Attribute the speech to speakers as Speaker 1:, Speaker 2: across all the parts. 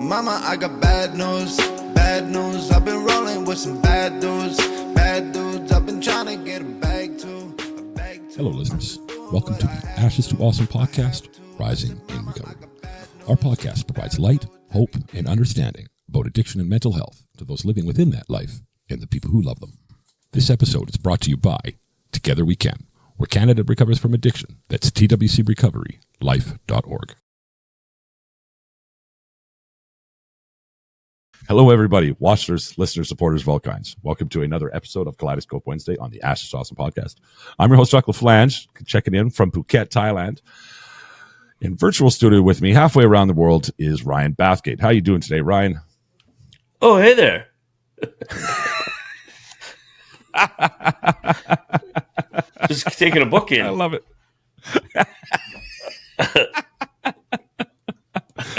Speaker 1: Mama, I got bad news, bad news. I've been rolling with some bad dudes, bad dudes. I've been trying to get a bag too.
Speaker 2: Hello, listeners. Welcome to the Ashes to Awesome podcast, Rising in Recovery. Our podcast provides light, hope, and understanding about addiction and mental health to those living within that life and the people who love them. This episode is brought to you by Together We Can, where Canada recovers from addiction. That's twcrecoverylife.org. Hello, everybody, watchers, listeners, supporters of all kinds. Welcome to another episode of Kaleidoscope Wednesday on the Ashes to Awesome podcast. I'm your host, Chuck LaFlange, checking in from Phuket, Thailand. In virtual studio with me, halfway around the world, is Ryan Bathgate. How you doing today, Ryan?
Speaker 3: Oh, hey there. Just taking a book in.
Speaker 2: I love it.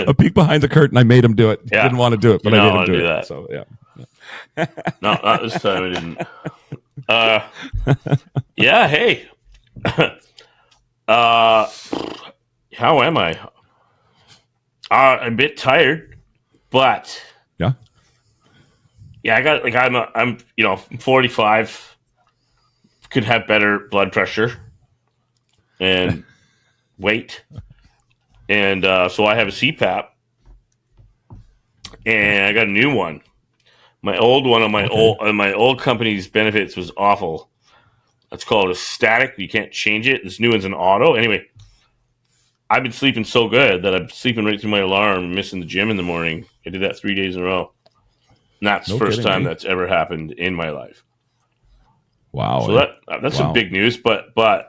Speaker 2: A peek behind the curtain. I made him do it.
Speaker 3: Yeah.
Speaker 2: Didn't want to do it, but I made him do it.
Speaker 3: That.
Speaker 2: So yeah.
Speaker 3: No, not this time. I didn't. Yeah. Hey. How am I? I'm a bit tired, but
Speaker 2: yeah.
Speaker 3: I got I'm 45. Could have better blood pressure and weight. And so I have a CPAP, and I got a new one. My old one on my old company's benefits was awful. It's called a static. You can't change it. This new one's an auto. Anyway, I've been sleeping so good that I'm sleeping right through my alarm, missing the gym in the morning. I did that 3 days in a row. And that's the first time that's ever happened in my life.
Speaker 2: Wow.
Speaker 3: So that's some big news. But I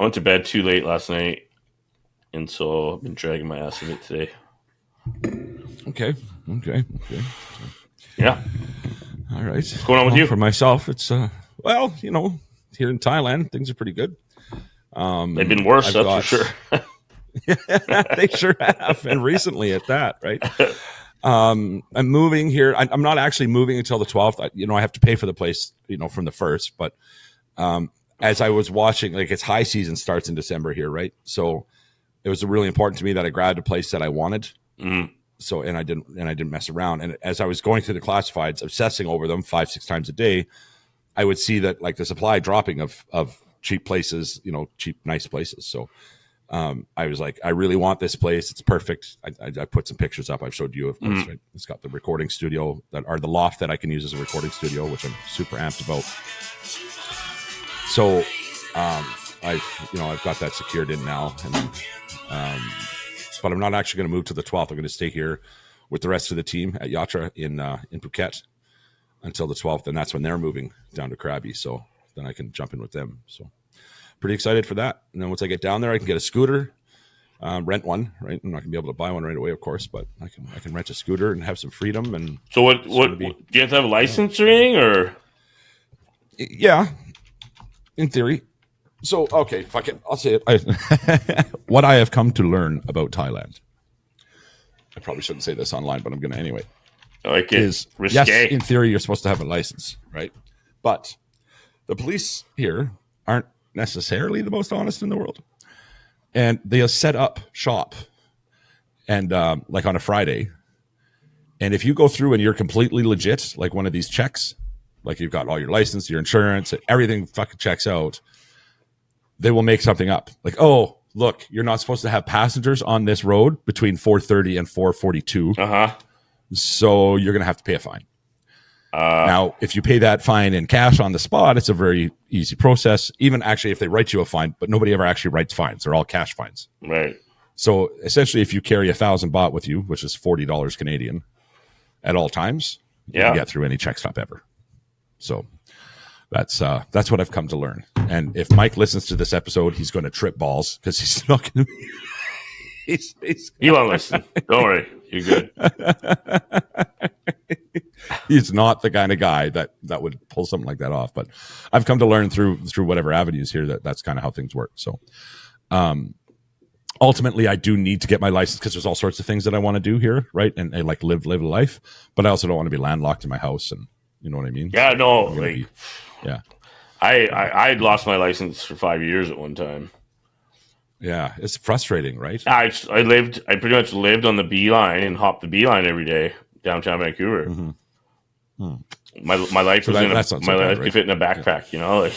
Speaker 3: went to bed too late last night. And so I've been dragging my ass a bit today.
Speaker 2: Okay.
Speaker 3: Yeah.
Speaker 2: All right.
Speaker 3: What's going on with you?
Speaker 2: For myself, it's, here in Thailand, things are pretty good.
Speaker 3: They've been worse, for sure.
Speaker 2: They sure have. And recently at that, right? I'm moving here. I'm not actually moving until the 12th. I have to pay for the place, from the 1st. But as I was watching, it's high season starts in December here, right? So it was really important to me that I grabbed a place that I wanted.
Speaker 3: Mm-hmm.
Speaker 2: So, and I didn't mess around. And as I was going through the classifieds, obsessing over them 5-6 times a day, I would see that the supply dropping of cheap places, cheap, nice places. So I was like, I really want this place. It's perfect. I put some pictures up. I've showed you, of course,
Speaker 3: Mm-hmm.
Speaker 2: right? It's got the recording studio the loft that I can use as a recording studio, which I'm super amped about. So, I've got that secured in now, and but I'm not actually going to move to the 12th. I'm going to stay here with the rest of the team at Yatra in Phuket until the 12th, and that's when they're moving down to Krabi. So then I can jump in with them. So pretty excited for that. And then once I get down there, I can get a scooter, rent one. Right, I'm not going to be able to buy one right away, of course, but I can rent a scooter and have some freedom. And
Speaker 3: so what do you have to have a license or anything, or?
Speaker 2: Yeah, in theory. So, okay, fuck it. I'll say it. What I have come to learn about Thailand, I probably shouldn't say this online, but I'm going to anyway.
Speaker 3: Risque.
Speaker 2: Yes, in theory, you're supposed to have a license, right? But the police here aren't necessarily the most honest in the world. And they'll set up shop and on a Friday. And if you go through and you're completely legit, like one of these checks, like you've got all your license, your insurance, everything fucking checks out, they will make something up. Like, oh, look, you're not supposed to have passengers on this road between 4:30 and 4:42.
Speaker 3: Uh-huh.
Speaker 2: So you're going to have to pay a fine. Now, if you pay that fine in cash on the spot, it's a very easy process. Even actually, if they write you a fine, but nobody ever actually writes fines. They're all cash fines.
Speaker 3: Right.
Speaker 2: So essentially, if you carry 1,000 baht with you, which is $40 Canadian at all times, you can get through any check stop ever. So that's what I've come to learn. And if Mike listens to this episode, he's going to trip balls because he's not going to be.
Speaker 3: He won't listen. Don't worry. You're good.
Speaker 2: He's not the kind of guy that would pull something like that off. But I've come to learn through whatever avenues here that's kind of how things work. So ultimately, I do need to get my license because there's all sorts of things that I want to do here, right? And I live a life. But I also don't want to be landlocked in my house, and you know what I mean?
Speaker 3: Yeah, no.
Speaker 2: Yeah.
Speaker 3: I lost my license for 5 years at one time.
Speaker 2: Yeah, it's frustrating, right?
Speaker 3: I pretty much lived on the B line and hopped the B line every day downtown Vancouver. My life
Speaker 2: So
Speaker 3: was
Speaker 2: that's not so
Speaker 3: my
Speaker 2: bad,
Speaker 3: life
Speaker 2: right?
Speaker 3: could fit in a backpack, you know, like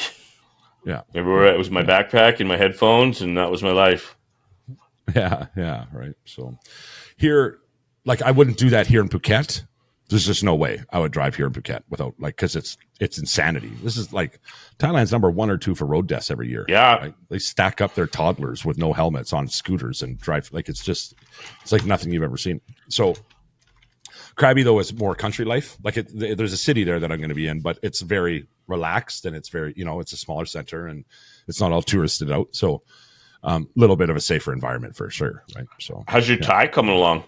Speaker 2: Yeah,
Speaker 3: everywhere it was my backpack and my headphones, and that was my life.
Speaker 2: yeah, right. So here, like, I wouldn't do that here in Phuket. There's just no way I would drive here in Phuket without, like, because it's insanity. This is like Thailand's number 1 or 2 for road deaths every year.
Speaker 3: Yeah.
Speaker 2: Right? They stack up their toddlers with no helmets on scooters and drive like it's like nothing you've ever seen. So Krabi, though, is more country life. Like there's a city there that I'm going to be in, but it's very relaxed and it's very, it's a smaller center and it's not all touristed out. So a little bit of a safer environment for sure. Right. So
Speaker 3: how's your Thai coming along?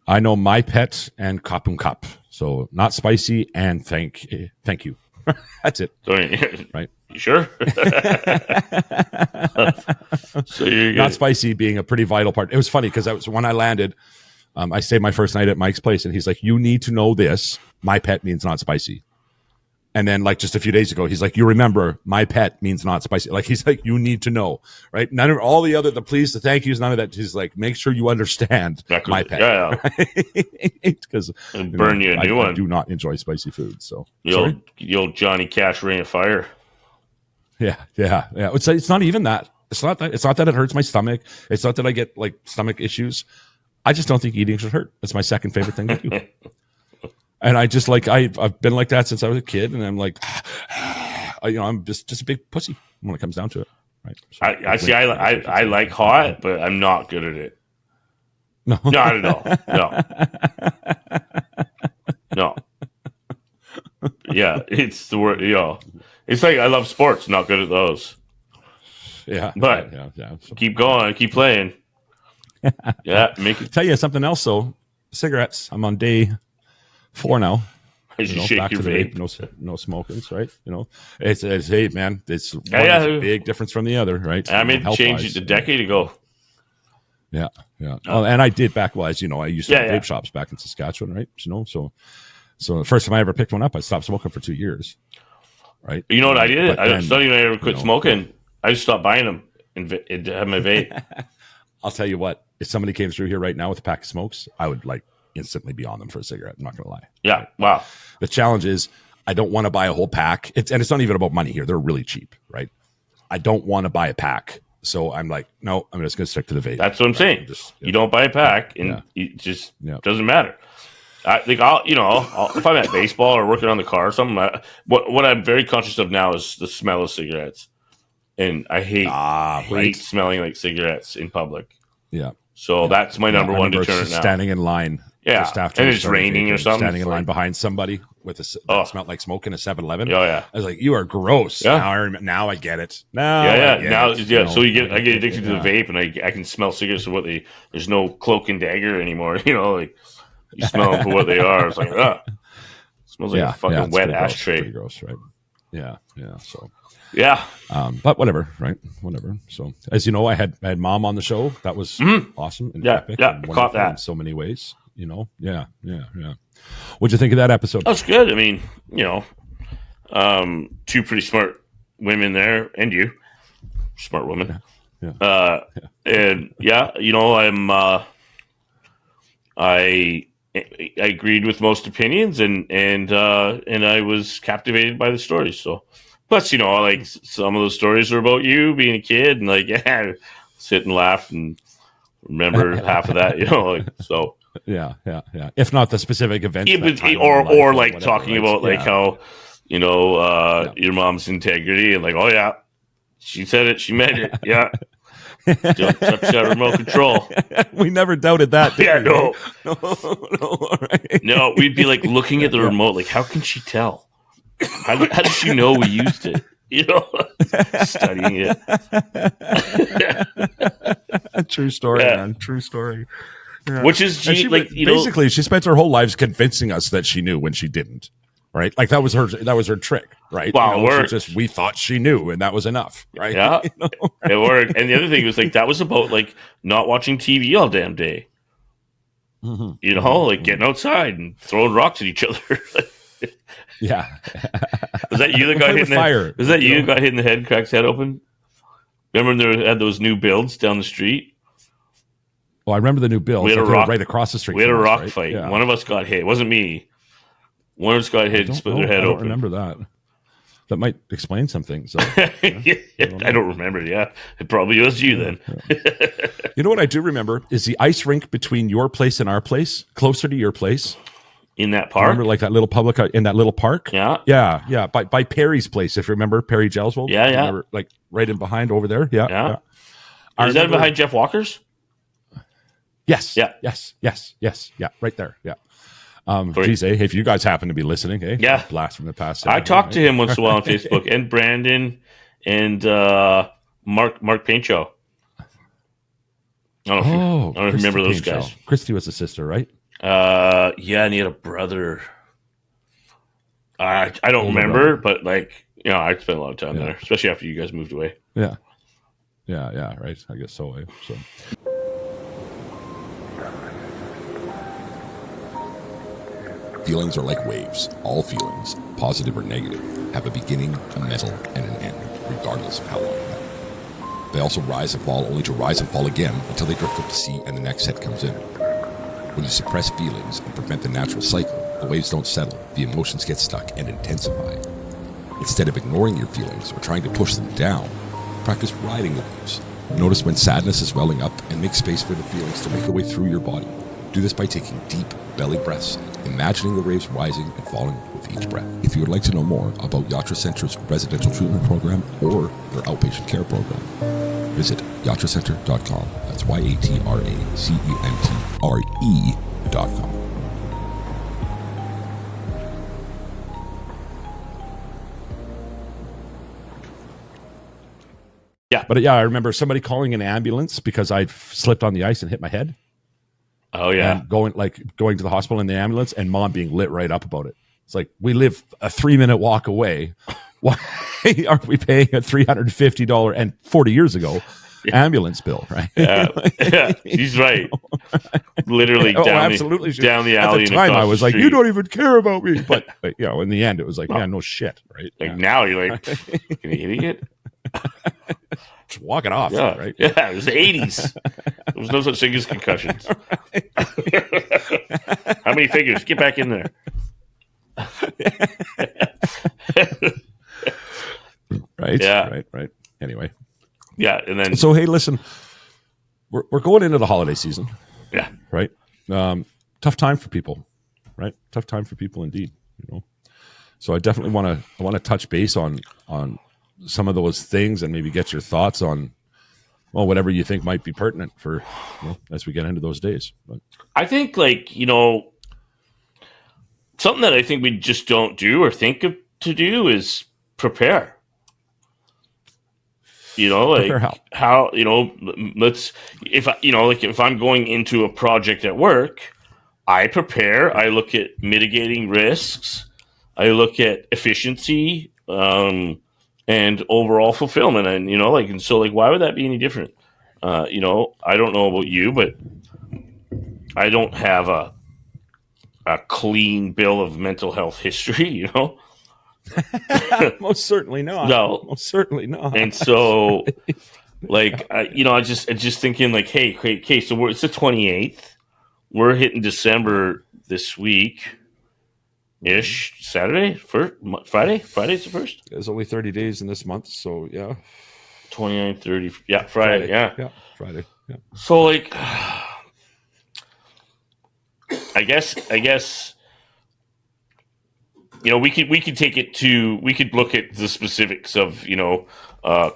Speaker 2: I know my pet and Kapung Kap. So not spicy and thank you. That's it. Right.
Speaker 3: You sure? So you're
Speaker 2: Not spicy being a pretty vital part. It was funny because when I landed, I stayed my first night at Mike's place and he's like, you need to know this. My pet means not spicy. And then like just a few days ago, he's like, you remember my pet means not spicy. Like he's like, you need to know, right? None of all the please, the thank yous, none of that. He's like, make sure you understand my pet.
Speaker 3: Yeah.
Speaker 2: Because
Speaker 3: burn you a new one.
Speaker 2: I do not enjoy spicy food. So
Speaker 3: the old Johnny Cash Ring of Fire.
Speaker 2: Yeah. It's not even that. It's not that it hurts my stomach. It's not that I get like stomach issues. I just don't think eating should hurt. That's my second favorite thing to do. And I just like I've been like that since I was a kid, and I'm like, I'm just a big pussy when it comes down to it. Right? So
Speaker 3: I like hot, but I'm not good at it.
Speaker 2: No,
Speaker 3: not at all. No. Yeah, it's the word. It's like I love sports, not good at those.
Speaker 2: Yeah,
Speaker 3: but
Speaker 2: yeah. So,
Speaker 3: keep going, keep playing. Yeah, make it.
Speaker 2: Tell you something else though. Cigarettes. I'm on day 4 now.
Speaker 3: Shake
Speaker 2: back
Speaker 3: your
Speaker 2: to the
Speaker 3: vape.
Speaker 2: No smokings, right? It's hey man, it's one is a big difference from the other, right?
Speaker 3: I made the change a decade ago.
Speaker 2: Yeah. Oh, and I did back as I used to have vape shops back in Saskatchewan, right? So the first time I ever picked one up, I stopped smoking for 2 years. Right?
Speaker 3: You know what I did? It's not even I ever quit smoking. I just stopped buying them and have my vape.
Speaker 2: I'll tell you what, if somebody came through here right now with a pack of smokes, I would like instantly be on them for a cigarette. I'm not going to lie.
Speaker 3: Yeah.
Speaker 2: Right?
Speaker 3: Wow.
Speaker 2: The challenge is I don't want to buy a whole pack. It's not even about money here. They're really cheap, right? I don't want to buy a pack. So I'm like, no, I'm just going to stick to the vape.
Speaker 3: That's what I'm saying. You don't buy a pack and it just doesn't matter. I think if I'm at baseball or working on the car or something, what I'm very conscious of now is the smell of cigarettes. And I hate smelling like cigarettes in public.
Speaker 2: Yeah.
Speaker 3: So that's my number one deterrent now.
Speaker 2: Standing in line.
Speaker 3: Yeah.
Speaker 2: Just after
Speaker 3: and it's raining or something.
Speaker 2: Standing in line behind somebody with that smelled like smoke in a 7-Eleven.
Speaker 3: Oh, yeah.
Speaker 2: I was like, you are gross.
Speaker 3: Yeah.
Speaker 2: Now I get it.
Speaker 3: So I get addicted to the vape and I can smell cigarettes for what there's no cloak and dagger anymore. Like you smell them for what they are. It's like, it smells like a fucking wet ashtray.
Speaker 2: Pretty gross, right? Yeah. So.
Speaker 3: Yeah.
Speaker 2: But whatever, right? Whatever. So, as you know, I had Mom on the show. That was awesome and epic and
Speaker 3: caught that
Speaker 2: in so many ways. Yeah. What'd you think of that episode?
Speaker 3: That's good. I mean, two pretty smart women there, and you, smart woman.
Speaker 2: Yeah.
Speaker 3: And I agreed with most opinions, and I was captivated by the stories. So. Plus, like some of those stories are about you being a kid, and like, sit and laugh and remember half of that, so.
Speaker 2: Yeah. If not the specific events,
Speaker 3: or like whatever, talking about like how, your mom's integrity and like, oh yeah, she said it, she meant it, yeah. Don't touch that remote control.
Speaker 2: We never doubted that.
Speaker 3: No.
Speaker 2: Right?
Speaker 3: No, we'd be like looking at the remote, like, how can she tell? How does she know we used it? Studying it.
Speaker 2: True story, man. True story. Yeah.
Speaker 3: Which is
Speaker 2: basically she spent her whole lives convincing us that she knew when she didn't. Right? Like that was her trick, right?
Speaker 3: Wow, it worked.
Speaker 2: We thought she knew, and that was enough, right?
Speaker 3: Yeah, it worked. And the other thing was like that was about like not watching TV all damn day.
Speaker 2: Mm-hmm.
Speaker 3: Like getting outside and throwing rocks at each other.
Speaker 2: Yeah.
Speaker 3: Was that you that got hit in the fire? Was that you got hit in the head, cracked his head open? Remember when they had those new builds down the street?
Speaker 2: Well, I remember the new builds.
Speaker 3: We had a
Speaker 2: Like, they were
Speaker 3: rock
Speaker 2: right across the street.
Speaker 3: We had a
Speaker 2: from us,
Speaker 3: rock
Speaker 2: right?
Speaker 3: fight.
Speaker 2: Yeah.
Speaker 3: One of us got hit. It wasn't me. One of us got hit and split their head
Speaker 2: I don't
Speaker 3: open.
Speaker 2: remember that. That might explain some things. So,
Speaker 3: I don't remember. Yeah, it probably was you then.
Speaker 2: you know what I do remember is the ice rink between your place and our place, closer to your place.
Speaker 3: In that park,
Speaker 2: Remember, like that little public in that little park.
Speaker 3: Yeah.
Speaker 2: By Perry's place, if you remember Perry Gelswold.
Speaker 3: Yeah.
Speaker 2: Remember, like right in behind over there. Yeah.
Speaker 3: Is that behind Jeff Walker's?
Speaker 2: Yes.
Speaker 3: Yeah.
Speaker 2: Yes. Yeah. Right there. Yeah. Geez, if you guys happen to be listening,
Speaker 3: yeah,
Speaker 2: blast from the past.
Speaker 3: I talk to him once in a while on Facebook, and Brandon and Mark Paincho. I don't know if you remember those guys.
Speaker 2: Christy was a sister, right?
Speaker 3: Yeah, and he had a brother. I don't remember, but like, I spent a lot of time there, especially after you guys moved away.
Speaker 2: Yeah, right. I guess so. So.
Speaker 4: Feelings are like waves. All feelings, positive or negative, have a beginning, a middle, and an end, regardless of how long they have. They also rise and fall, only to rise and fall again until they drift out to sea and the next set comes in. When you suppress feelings and prevent the natural cycle, the waves don't settle, the emotions get stuck and intensify. Instead of ignoring your feelings or trying to push them down, practice riding the waves. Notice when sadness is welling up and make space for the feelings to make their way through your body. Do this by taking deep belly breaths, imagining the waves rising and falling with each breath. If you would like to know more about Yatra Center's residential treatment program or their outpatient care program, visit yatracenter.com. That's yatracentre.com.
Speaker 2: Yeah, but I remember somebody calling an ambulance because I slipped on the ice and hit my head.
Speaker 3: Oh yeah,
Speaker 2: and going to the hospital in the ambulance, and mom being lit right up about it. It's like, we live a 3-minute walk away. Why aren't we paying a $350 and 40 years ago ambulance bill? Right?
Speaker 3: Yeah, he's right. Literally down the alley.
Speaker 2: At the time, I was like, you don't even care about me. But in the end, it was like, no shit, right?
Speaker 3: Like now, you're like, fucking idiot.
Speaker 2: Just walk it off, right?
Speaker 3: Yeah, it was the 80s. There was no such thing as concussions. How many figures? Get back in there.
Speaker 2: Right?
Speaker 3: Yeah.
Speaker 2: Right. Anyway.
Speaker 3: Yeah, and then...
Speaker 2: So, hey, listen, we're going into the holiday season.
Speaker 3: Yeah.
Speaker 2: Right? Tough time for people, right? Tough time for people indeed, So I definitely want to touch base on some of those things and maybe get your thoughts on, whatever you think might be pertinent for, as we get into those days. But
Speaker 3: I think, something that I think we just don't do or think of to do is prepare.
Speaker 2: Prepare
Speaker 3: how let's, if I'm going into a project at work, I prepare. I look at mitigating risks. I look at efficiency, and overall fulfillment, and so why would that be any different? I don't know about you, but I don't have a clean bill of mental health history,
Speaker 2: Most certainly not.
Speaker 3: No,
Speaker 2: most certainly not.
Speaker 3: And so, I just thinking hey, so it's the 28th. We're hitting December this week. Ish. Saturday? Friday? Friday's the first?
Speaker 2: There's only 30 days in this month, so yeah.
Speaker 3: 29, 30. Yeah, Friday.
Speaker 2: Yeah, Friday. Yeah.
Speaker 3: So, I guess we could take it to, we could look at the specifics of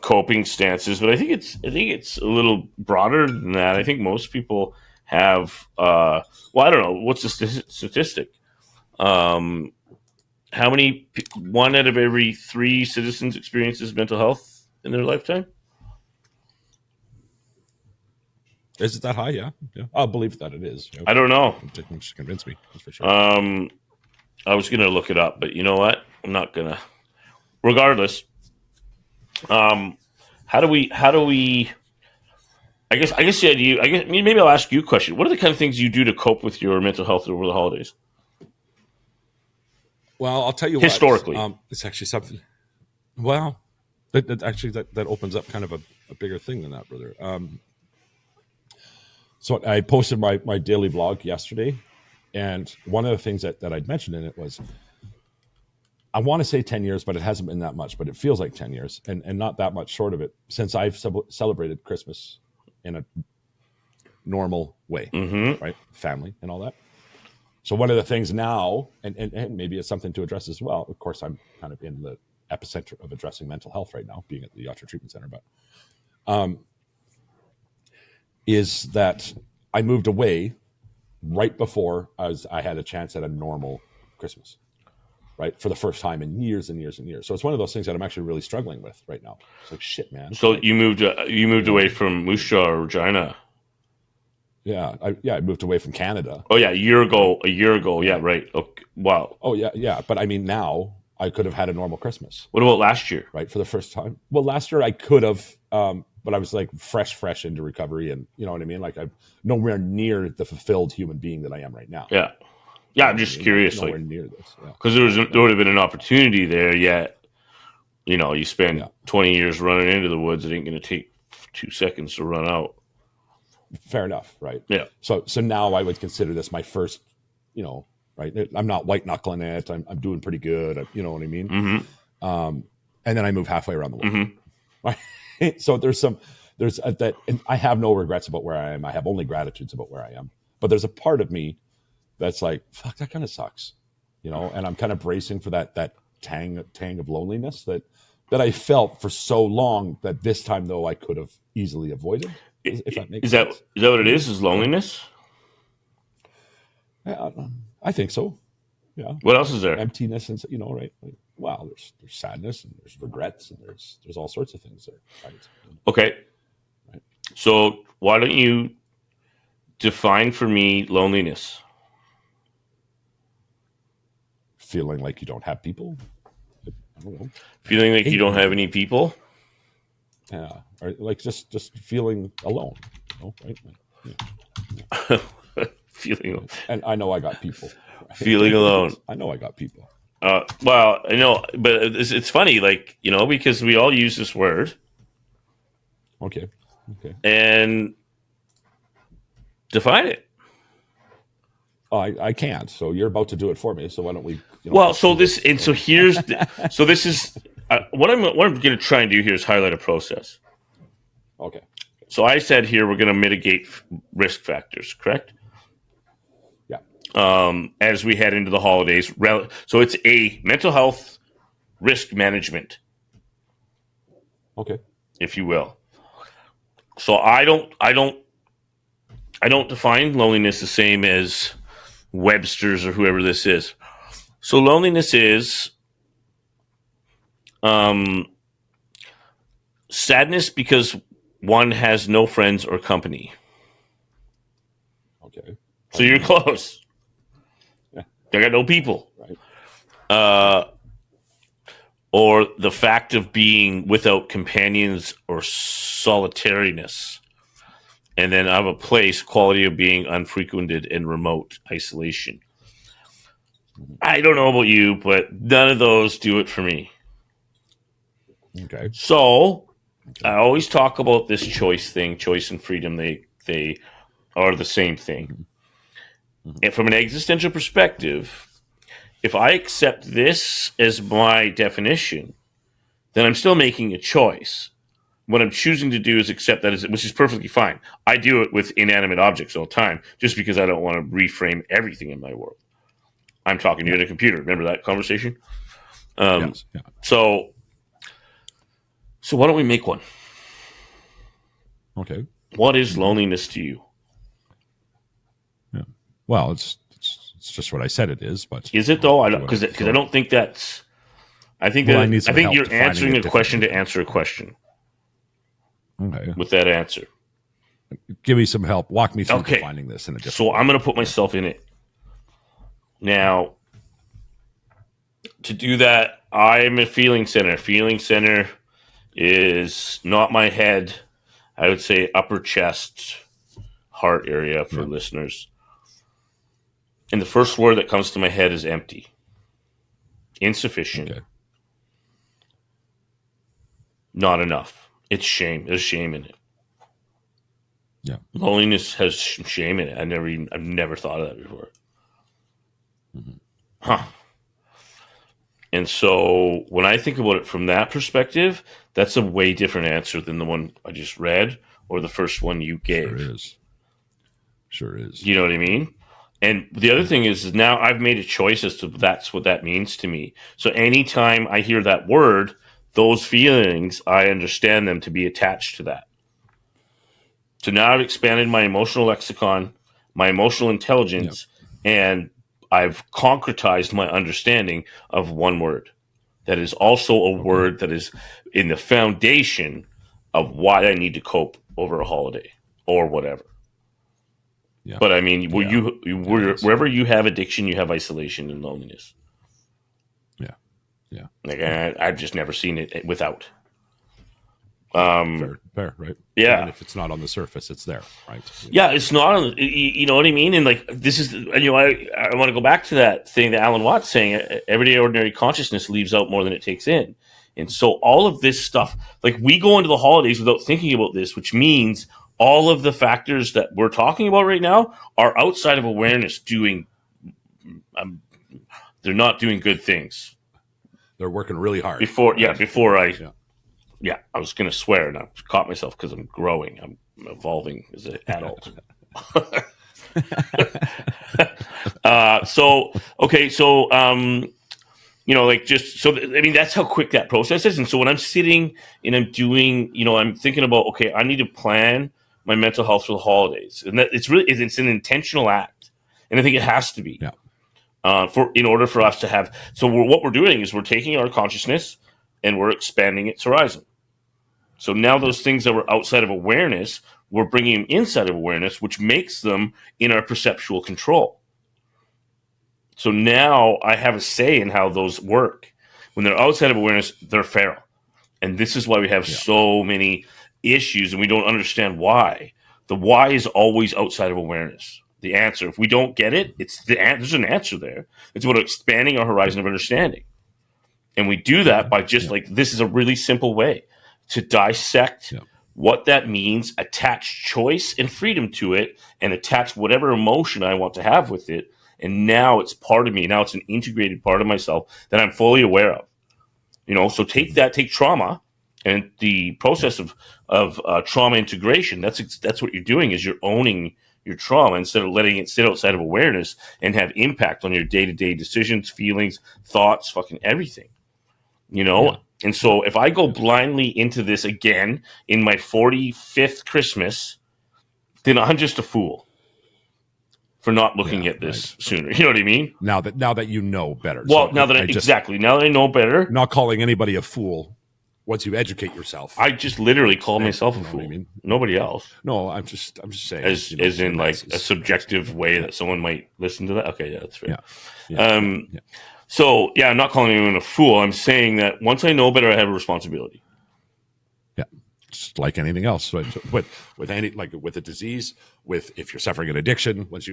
Speaker 3: coping stances, but I think it's a little broader than that. I think most people have I don't know, what's the statistic? How many? 1 out of every 3 citizens experiences mental health in their lifetime.
Speaker 2: Is it that high? Yeah. I'll believe that it is.
Speaker 3: I don't know.
Speaker 2: Just convince me. That's for sure.
Speaker 3: I was gonna look it up, but you know what? I'm not gonna. Regardless, how do we? I guess the idea. Maybe I'll ask you a question. What are the kind of things you do to cope with your mental health over the holidays?
Speaker 2: Well, I'll tell you
Speaker 3: historically,
Speaker 2: it's actually something. Well, that opens up kind of a bigger thing than that, brother. So I posted my daily blog yesterday, and one of the things that I'd mentioned in it was, I want to say 10 years, but it hasn't been that much, but it feels like 10 years and not that much short of it since I've celebrated Christmas in a normal way, right? Family and all that. So one of the things now, and maybe it's something to address as well. Of course, I'm kind of in the epicenter of addressing mental health right now, being at the Yacht Treatment Center, but is that I moved away right before I had a chance at a normal Christmas, right? For the first time in years and years and years. So it's one of those things that I'm actually really struggling with right now. It's like, shit, man.
Speaker 3: So you moved away from Moose Jaw or Regina.
Speaker 2: Yeah, I moved away from Canada.
Speaker 3: Oh yeah, a year ago. Yeah, right. Okay. Wow.
Speaker 2: Oh yeah. But I mean, now I could have had a normal Christmas.
Speaker 3: What about last year?
Speaker 2: Right, for the first time. Well, last year I could have, but I was like fresh into recovery, and you know what I mean. Like I'm nowhere near the fulfilled human being that I am right now.
Speaker 3: Yeah. I'm just curious,
Speaker 2: nowhere near this.
Speaker 3: Because there would have been an opportunity there. Yet, you spend 20 years running into the woods. It ain't going to take 2 seconds to run out.
Speaker 2: Fair enough, right?
Speaker 3: Yeah.
Speaker 2: So now I would consider this my first, right? I'm not white knuckling it. I'm doing pretty good. You know what I mean?
Speaker 3: Mm-hmm.
Speaker 2: And then I move halfway around the world. Right? So there's that, and I have no regrets about where I am. I have only gratitudes about where I am. But there's a part of me that's like, fuck, that kind of sucks, And I'm kind of bracing for that tang of loneliness that I felt for so long, that this time though I could have easily avoided. If that makes sense.
Speaker 3: Is that what it is? Is loneliness?
Speaker 2: I think so. Yeah.
Speaker 3: What else is there?
Speaker 2: Emptiness and right? Like, wow, there's sadness and there's regrets and there's all sorts of things there. Right?
Speaker 3: Okay. Right. So why don't you define for me loneliness?
Speaker 2: Feeling like you don't have people. I don't know.
Speaker 3: Feeling like you don't have any people.
Speaker 2: Yeah, or like just feeling alone, right?
Speaker 3: Yeah. Feeling alone.
Speaker 2: And I know I got people. Right?
Speaker 3: Feeling alone.
Speaker 2: I know I got people.
Speaker 3: Well, I know, but it's funny, because we all use this word.
Speaker 2: Okay.
Speaker 3: And define it.
Speaker 2: I can't. So you're about to do it for me. So why don't we?
Speaker 3: So this is what I'm going to try and do here is highlight a process.
Speaker 2: Okay.
Speaker 3: So I said here we're going to mitigate risk factors, correct?
Speaker 2: Yeah.
Speaker 3: As we head into the holidays, so it's a mental health risk management.
Speaker 2: Okay.
Speaker 3: If you will. So I don't define loneliness the same as Webster's or whoever this is. So loneliness is sadness because one has no friends or company.
Speaker 2: Okay.
Speaker 3: So you're close.
Speaker 2: Yeah.
Speaker 3: They got no people.
Speaker 2: Right.
Speaker 3: Or the fact of being without companions or solitariness. And then I have a place, quality of being unfrequented and remote isolation. I don't know about you, but none of those do it for me.
Speaker 2: Okay.
Speaker 3: So I always talk about this choice thing, choice and freedom. They are the same thing. Mm-hmm. And from an existential perspective, if I accept this as my definition, then I'm still making a choice. What I'm choosing to do is accept that, which is perfectly fine. I do it with inanimate objects all the time, just because I don't want to reframe everything in my world. I'm talking to you at a computer. Remember that conversation?
Speaker 2: Yes. Yeah.
Speaker 3: So why don't we make one?
Speaker 2: Okay.
Speaker 3: What is loneliness to you?
Speaker 2: Yeah. Well, it's just what I said it is, but
Speaker 3: is it though? Because I don't think that's. I think you're answering a question to answer a question.
Speaker 2: Okay.
Speaker 3: With that answer,
Speaker 2: give me some help. Walk me through defining this in a different way.
Speaker 3: I'm going to put myself in it. Now, to do that, I'm a feeling center. Feeling center is not my head. I would say upper chest, heart area for listeners. And the first word that comes to my head is empty, insufficient, not enough. It's shame. There's shame in it.
Speaker 2: Yeah.
Speaker 3: Loneliness has shame in it. I've never thought of that before.
Speaker 2: Mm-hmm.
Speaker 3: Huh. And so when I think about it from that perspective, that's a way different answer than the one I just read or the first one you gave.
Speaker 2: Sure is.
Speaker 3: You know what I mean? And the other thing is now I've made a choice as to that's what that means to me. So anytime I hear that word, those feelings, I understand them to be attached to that. So now I've expanded my emotional lexicon, my emotional intelligence, and I've concretized my understanding of one word. That is also a word that is in the foundation of why I need to cope over a holiday or whatever.
Speaker 2: Yeah.
Speaker 3: But I mean, wherever you have addiction, you have isolation and loneliness.
Speaker 2: Yeah.
Speaker 3: Like I've just never seen it without.
Speaker 2: Fair, right?
Speaker 3: Yeah.
Speaker 2: Even if it's not on the surface, it's there, right?
Speaker 3: Yeah, it's not on. You know what I mean? And like this is, and I want to go back to that thing that Alan Watts saying: everyday ordinary consciousness leaves out more than it takes in. And so all of this stuff, like we go into the holidays without thinking about this, which means all of the factors that we're talking about right now are outside of awareness doing. They're not doing good things.
Speaker 2: They're working really hard.
Speaker 3: I was going to swear and I caught myself because I'm growing. I'm evolving as an adult. That's how quick that process is. And so when I'm sitting and I'm doing, I'm thinking about, okay, I need to plan my mental health for the holidays. And that it's an intentional act. And I think it has to be.
Speaker 2: Yeah.
Speaker 3: In order for us to have, what we're doing is we're taking our consciousness and we're expanding its horizon. So now those things that were outside of awareness, we're bringing them inside of awareness, which makes them in our perceptual control. So now I have a say in how those work. When they're outside of awareness, they're feral. And this is why we have so many issues and we don't understand why. The why is always outside of awareness. The answer, if we don't get it, there's an answer there. It's about expanding our horizon of understanding. And we do that by just this is a really simple way to dissect what that means, attach choice and freedom to it, and attach whatever emotion I want to have with it. And now it's part of me. Now it's an integrated part of myself that I'm fully aware of. So take trauma and the process of trauma integration. That's what you're doing is you're owning your trauma instead of letting it sit outside of awareness and have impact on your day-to-day decisions, feelings, thoughts, fucking everything. And so if I go blindly into this again in my 45th Christmas, then I'm just a fool for not looking at this sooner. You know what I mean?
Speaker 2: Now that you know better.
Speaker 3: Well, now that I know better.
Speaker 2: Not calling anybody a fool once you educate yourself.
Speaker 3: I just literally call myself a fool. I mean? Nobody else.
Speaker 2: No, I'm just saying.
Speaker 3: As in like a subjective way that someone might listen to that. Okay, yeah, that's fair. So, I'm not calling anyone a fool. I'm saying that once I know better, I have a responsibility.
Speaker 2: Yeah, just like anything else. Right? With a disease, if you're suffering an addiction, once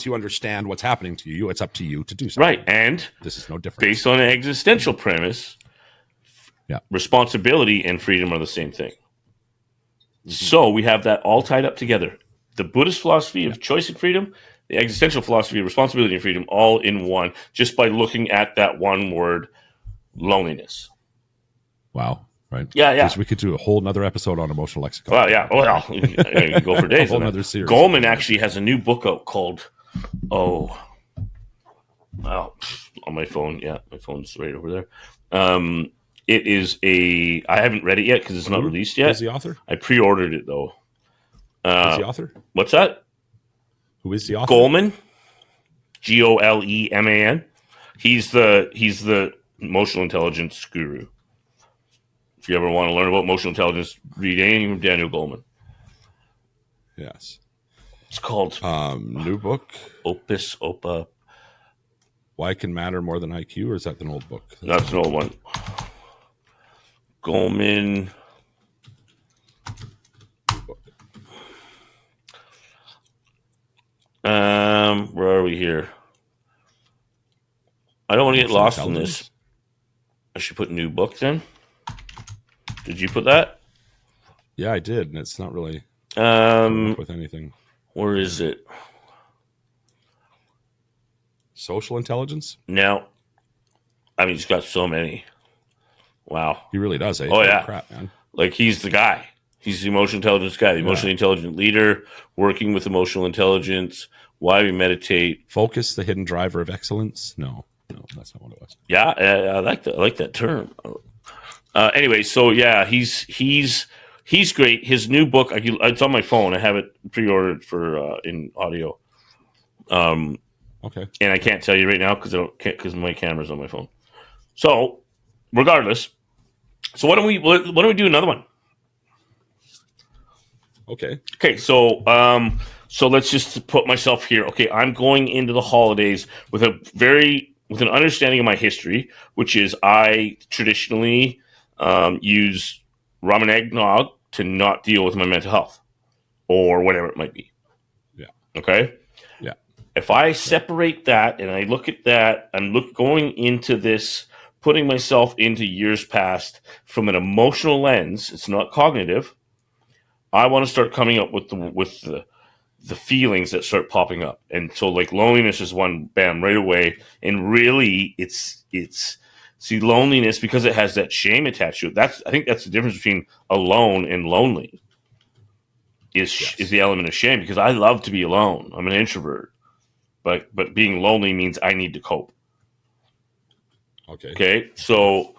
Speaker 2: you understand what's happening to you, it's up to you to do something.
Speaker 3: Right, and
Speaker 2: this is no different.
Speaker 3: Based on an existential premise, responsibility and freedom are the same thing. Mm-hmm. So we have that all tied up together. The Buddhist philosophy of choice and freedom, the existential philosophy of responsibility and freedom, all in one, just by looking at that one word, loneliness.
Speaker 2: Wow. Right.
Speaker 3: Yeah.
Speaker 2: Because we could do a whole nother episode on emotional lexicon.
Speaker 3: Well, yeah. Well, you can go for days.
Speaker 2: A whole other series.
Speaker 3: Goleman actually has a new book out called, on my phone. Yeah, my phone's right over there. It is I haven't read it yet because it's not released yet.
Speaker 2: Who's the author?
Speaker 3: I pre-ordered it though.
Speaker 2: Who's the author?
Speaker 3: What's that?
Speaker 2: Who is the author?
Speaker 3: Goleman. Goleman. He's the emotional intelligence guru. If you ever want to learn about emotional intelligence, read anything from Daniel Goleman.
Speaker 2: Yes.
Speaker 3: It's called
Speaker 2: new book.
Speaker 3: Opus Opa.
Speaker 2: Why Can Matter More Than IQ, or is that an old book?
Speaker 3: That's an old one. Goleman. Where are we here? I don't want to get lost in this. I should put new book then. Did you put that?
Speaker 2: Yeah, I did, and it's not really with anything.
Speaker 3: Where is it?
Speaker 2: Social intelligence?
Speaker 3: Now, I mean, he's got so many. Wow.
Speaker 2: He really does, eh?
Speaker 3: Oh,
Speaker 2: Holy
Speaker 3: yeah.
Speaker 2: crap, man.
Speaker 3: Like, he's the guy. He's the emotional intelligence guy, the emotionally intelligent leader, working with emotional intelligence, why we meditate.
Speaker 2: Focus, the hidden driver of excellence? No, that's not what it was.
Speaker 3: Yeah, I like that. I like that term. Anyway, so yeah, he's great. His new book, it's on my phone. I have it pre-ordered for in audio.
Speaker 2: Okay.
Speaker 3: And I can't tell you right now because my camera's on my phone. So, regardless, so why don't we do another one?
Speaker 2: Okay.
Speaker 3: Okay, so let's just put myself here. Okay, I'm going into the holidays with an understanding of my history, which is I traditionally use rum and eggnog to not deal with my mental health or whatever it might be.
Speaker 2: Yeah.
Speaker 3: Okay.
Speaker 2: Yeah.
Speaker 3: If I separate that and I look at that, I'm going into this, putting myself into years past from an emotional lens. It's not cognitive. I want to start coming up with the feelings that start popping up, and so like loneliness is one, bam, right away. And really, it's see, loneliness, because it has that shame attached to it. I think that's the difference between alone and lonely. Is the element of shame, because I love to be alone. I'm an introvert, but being lonely means I need to cope. Okay, so.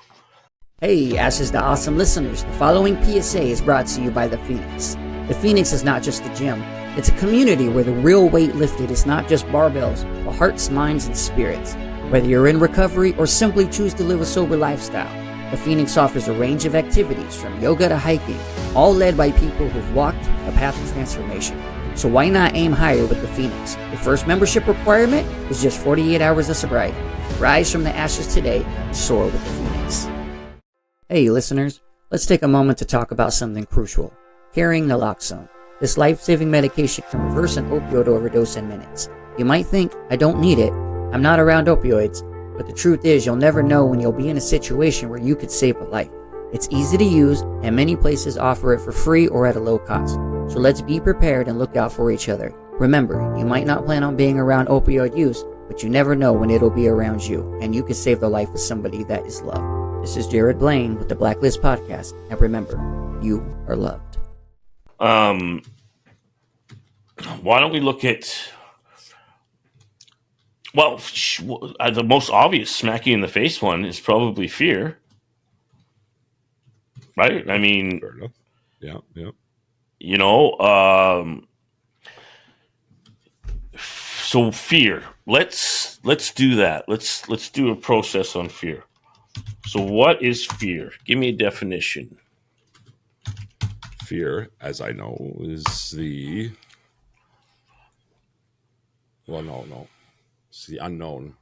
Speaker 5: Hey, Ashes to Awesome listeners, the following PSA is brought to you by The Phoenix. The Phoenix is not just a gym, it's a community where the real weight lifted is not just barbells, but hearts, minds, and spirits. Whether you're in recovery or simply choose to live a sober lifestyle, The Phoenix offers a range of activities from yoga to hiking, all led by people who've walked a path of transformation. So why not aim higher with The Phoenix? The first membership requirement is just 48 hours of sobriety. Rise from the ashes today and soar with The Phoenix. Hey listeners, let's take a moment to talk about something crucial. Carrying naloxone. This life-saving medication can reverse an opioid overdose in minutes. You might think, I don't need it, I'm not around opioids, but the truth is you'll never know when you'll be in a situation where you could save a life. It's easy to use, and many places offer it for free or at a low cost. So let's be prepared and look out for each other. Remember, you might not plan on being around opioid use, but you never know when it'll be around you, and you could save the life of somebody that is loved. This is Jared Blaine with the Blacklist Podcast, and remember, you are loved.
Speaker 3: Why don't we look at, well, the most obvious smack you in the face one is probably fear, right? I mean,
Speaker 2: yeah.
Speaker 3: You know, so fear. Let's do that. Let's do a process on fear. So what is fear? Give me a definition.
Speaker 2: Fear, as I know, is the... Well, no. It's the unknown.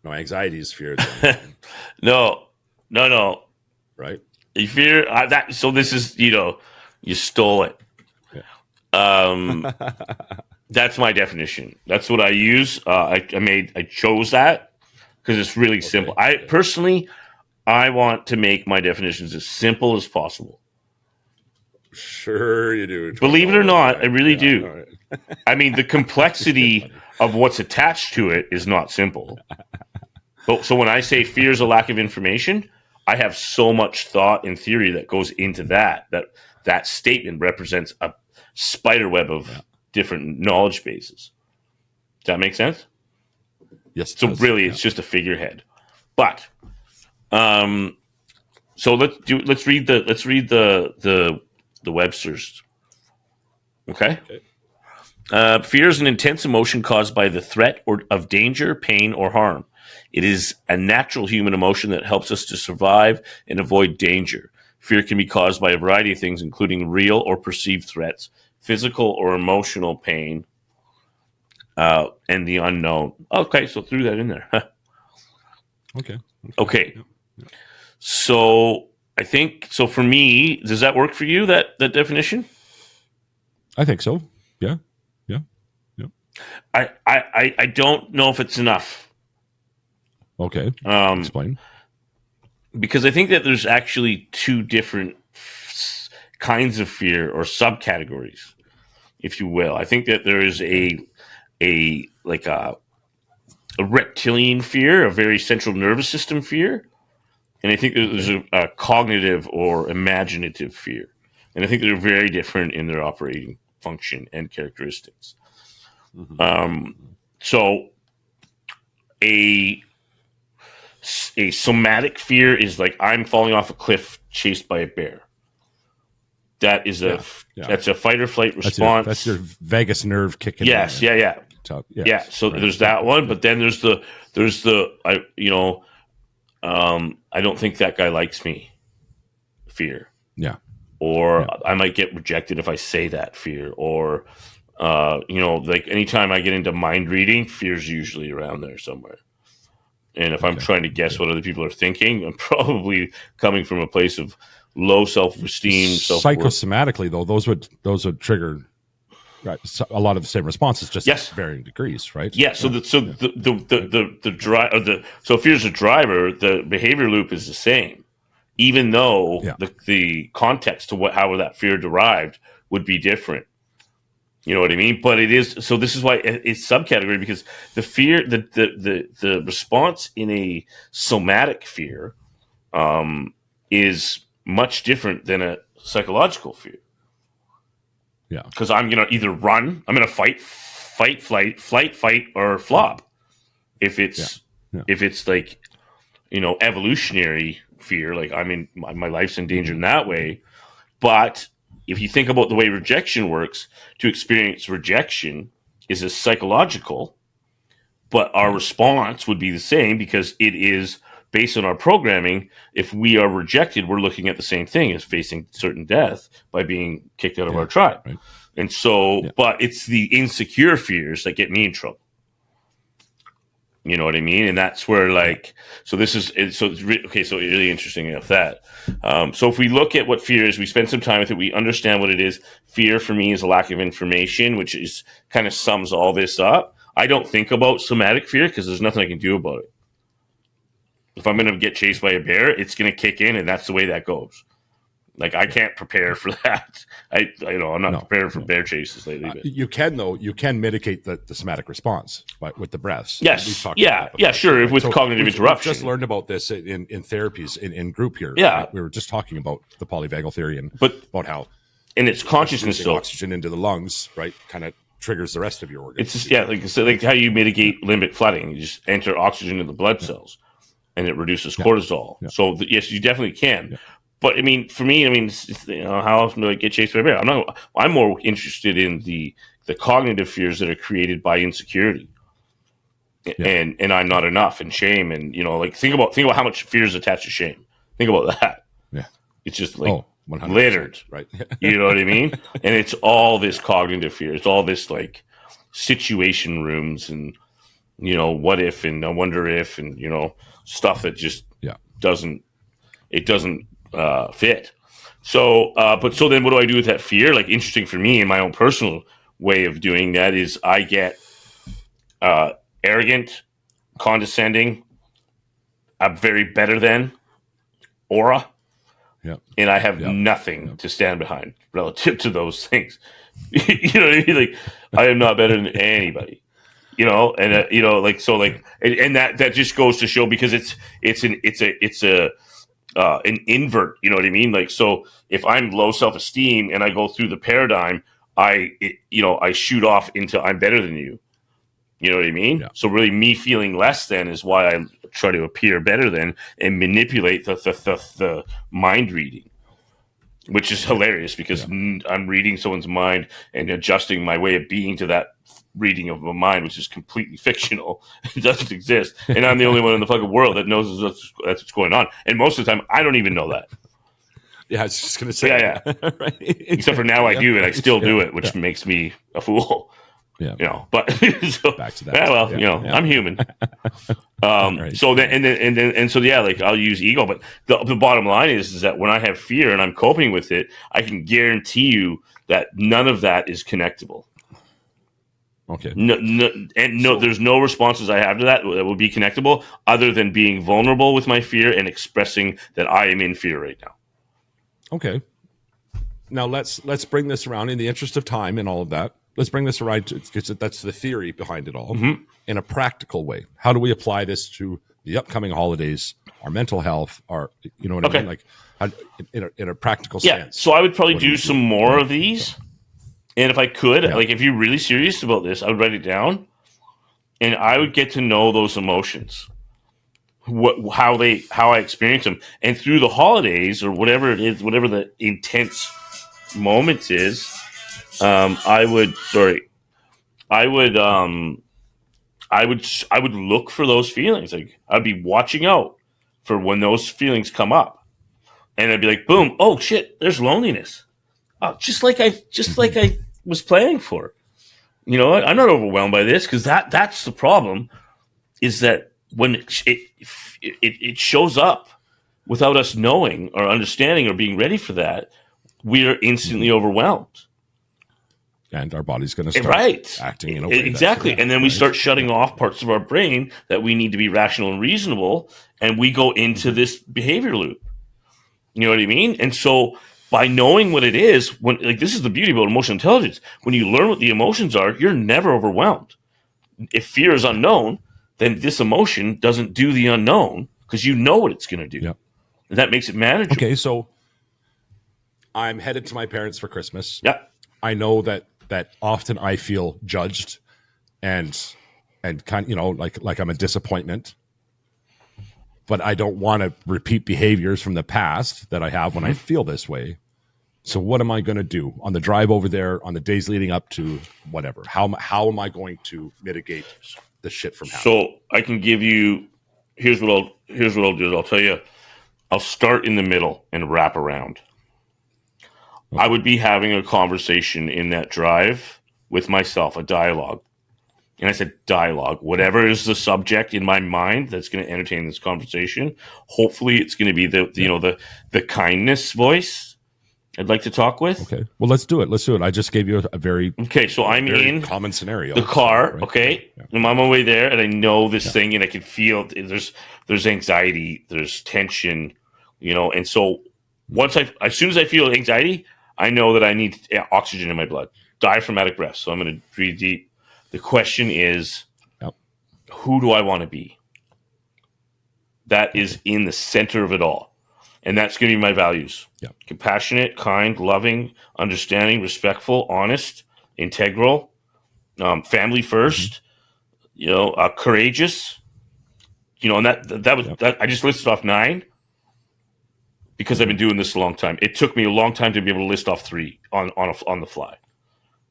Speaker 2: No, anxiety is fear.
Speaker 3: No.
Speaker 2: Right?
Speaker 3: You fear that. So this is, you stole it. Yeah. That's my definition. That's what I use. I chose that because it's really simple. I want to make my definitions as simple as possible.
Speaker 2: Sure you do.
Speaker 3: Believe it or not, I really do. Right. I mean, the complexity of what's attached to it is not simple. So when I say fear is a lack of information, I have so much thought and theory that goes into that statement represents a spider web of different knowledge bases. Does that make sense?
Speaker 2: Yes.
Speaker 3: So really, it's just a figurehead. But so let's read the Webster's. Okay. Fear is an intense emotion caused by the threat of danger, pain, or harm. It is a natural human emotion that helps us to survive and avoid danger. Fear can be caused by a variety of things, including real or perceived threats, physical or emotional pain, and the unknown. Okay, so threw that in there. Okay. Yep. So I think, so for me, does that work for you, that definition?
Speaker 2: I think so. Yeah.
Speaker 3: I don't know if it's enough.
Speaker 2: Okay. Explain.
Speaker 3: Because I think that there's actually two different kinds of fear or subcategories, if you will. I think that there is a reptilian fear, a very central nervous system fear, and I think that there's a cognitive or imaginative fear, and I think they're very different in their operating function and characteristics. So a somatic fear is like I'm falling off a cliff chased by a bear. That is that's a fight or flight response.
Speaker 2: That's your vagus nerve kicking.
Speaker 3: Yes, yeah. So
Speaker 2: right.
Speaker 3: There's that one, but then there's the I don't think that guy likes me fear.
Speaker 2: Yeah.
Speaker 3: Or I might get rejected if I say that fear. Or like anytime I get into mind reading, fear's usually around there somewhere. And if I'm trying to guess what other people are thinking, I'm probably coming from a place of low self-esteem.
Speaker 2: Psychosomatically, though, those would trigger a lot of the same responses, just at varying degrees, right?
Speaker 3: Yeah. So so fear's a driver. The behavior loop is the same, even though the context to how that fear derived would be different. You know what I mean? But it is, so this is why it's subcategory, because the fear, the response in a somatic fear is much different than a psychological fear.
Speaker 2: Yeah.
Speaker 3: Because I'm going to either run, I'm going to fight, fight, or flop. If it's like, evolutionary fear, like my life's in danger in that way. But if you think about the way rejection works, to experience rejection is a psychological, but our response would be the same because it is based on our programming. If we are rejected, we're looking at the same thing as facing certain death by being kicked out of our tribe. Right. And so, but it's the insecure fears that get me in trouble. You know what I mean? And that's where so it's really interesting enough that. So if we look at what fear is, we spend some time with it, we understand what it is. Fear for me is a lack of information, which is kind of sums all this up. I don't think about somatic fear because there's nothing I can do about it. If I'm going to get chased by a bear, it's going to kick in, and that's the way that goes. Like I can't prepare for that. I'm not prepared for bear chases lately. But.
Speaker 2: You can mitigate the somatic response with the breaths.
Speaker 3: Yes. Sure. With cognitive interruption.
Speaker 2: We just learned about this in therapies in group here.
Speaker 3: Yeah.
Speaker 2: Right? We were just talking about the polyvagal theory and about how
Speaker 3: and it's consciousness still.
Speaker 2: Oxygen into the lungs, right? Kind of triggers the rest of your organs.
Speaker 3: It's just like how you mitigate limbic flooding. You just enter oxygen in the blood cells, and it reduces cortisol. Yeah. So yes, you definitely can. Yeah. But for me, how often do I get chased by a bear? I'm more interested in the cognitive fears that are created by insecurity, and I'm not enough, and shame, and think about how much fear is attached to shame. Think about that. Yeah, it's just littered, right? You know what I mean? And it's all this cognitive fear. It's all this situation rooms, and what if, and I wonder if, and stuff that just doesn't fit. So then what do I do with that fear? Interesting for me in my own personal way of doing that is I get arrogant, condescending, I'm very better than aura. Yeah. And I have nothing to stand behind relative to those things. You know what I mean? I am not better than anybody. And and that just goes to show, because it's an invert, you know what I mean? So if I'm low self-esteem and I go through the paradigm, I shoot off into I'm better than you. You know what I mean? Yeah. So really me feeling less than is why I try to appear better than and manipulate the mind reading, which is hilarious because I'm reading someone's mind and adjusting my way of being to that reading of a mind, which is completely fictional. It doesn't exist. And I'm the only one in the fucking world that knows that's what's going on. And most of the time, I don't even know that.
Speaker 2: Yeah, I was just going to say.
Speaker 3: Yeah. Right. Except for now I do, and I still do it, which makes me a fool. Yeah. But so, back to that. I'm human. Right. So then, I'll use ego. But the bottom line is that when I have fear and I'm coping with it, I can guarantee you that none of that is connectable.
Speaker 2: Okay.
Speaker 3: No, there's no responses I have to that would be connectable other than being vulnerable with my fear and expressing that I am in fear right now.
Speaker 2: Okay. Now let's bring this around in the interest of time and all of that. Let's bring this around because that's the theory behind it all in a practical way. How do we apply this to the upcoming holidays, our mental health, our, you know what I mean? Like in a practical stance.
Speaker 3: So I would probably do some more of these. And if I could, like if you're really serious about this, I would write it down and I would get to know those emotions, how I experience them. And through the holidays or whatever it is, whatever the intense moment is, I would look for those feelings. Like I'd be watching out for when those feelings come up. And I'd be like, boom, oh shit, there's loneliness. Oh, just like I was planning for. You know what? I'm not overwhelmed by this because that's the problem. Is that when it shows up without us knowing or understanding or being ready for that, we are instantly overwhelmed,
Speaker 2: and our body's going to start acting in a way
Speaker 3: exactly. And then we start shutting off parts of our brain that we need to be rational and reasonable, and we go into this behavior loop. You know what I mean? And so, by knowing what it is, this is the beauty about emotional intelligence. When you learn what the emotions are, you're never overwhelmed. If fear is unknown, then this emotion doesn't do the unknown because you know what it's going to do.
Speaker 2: Yep.
Speaker 3: And that makes it manageable.
Speaker 2: Okay, so I'm headed to my parents for Christmas.
Speaker 3: Yeah.
Speaker 2: I know that often I feel judged and kind of, like I'm a disappointment. But I don't want to repeat behaviors from the past that I have when I feel this way. So what am I going to do on the drive over there, on the days leading up to whatever? How am I going to mitigate the shit from happening?
Speaker 3: So I can give you. Here's what I'll do. I'll tell you. I'll start in the middle and wrap around. Okay. I would be having a conversation in that drive with myself, a dialogue. And I said dialogue, whatever is the subject in my mind that's going to entertain this conversation. Hopefully it's going to be the kindness voice I'd like to talk with.
Speaker 2: Okay. Well, let's do it. I just gave you a very
Speaker 3: so I'm in
Speaker 2: common scenario.
Speaker 3: The car,
Speaker 2: right?
Speaker 3: Okay. Yeah. I'm on my way there and I know this thing and I can feel there's anxiety, there's tension, and so as soon as I feel anxiety, I know that I need oxygen in my blood. Diaphragmatic breath. So I'm going to breathe deep. The question is, who do I want to be? That is in the center of it all. And that's going to be my values. Yeah. Compassionate, kind, loving, understanding, respectful, honest, integral, family first, courageous. And that I just listed off 9 because I've been doing this a long time. It took me a long time to be able to list off 3 on the fly.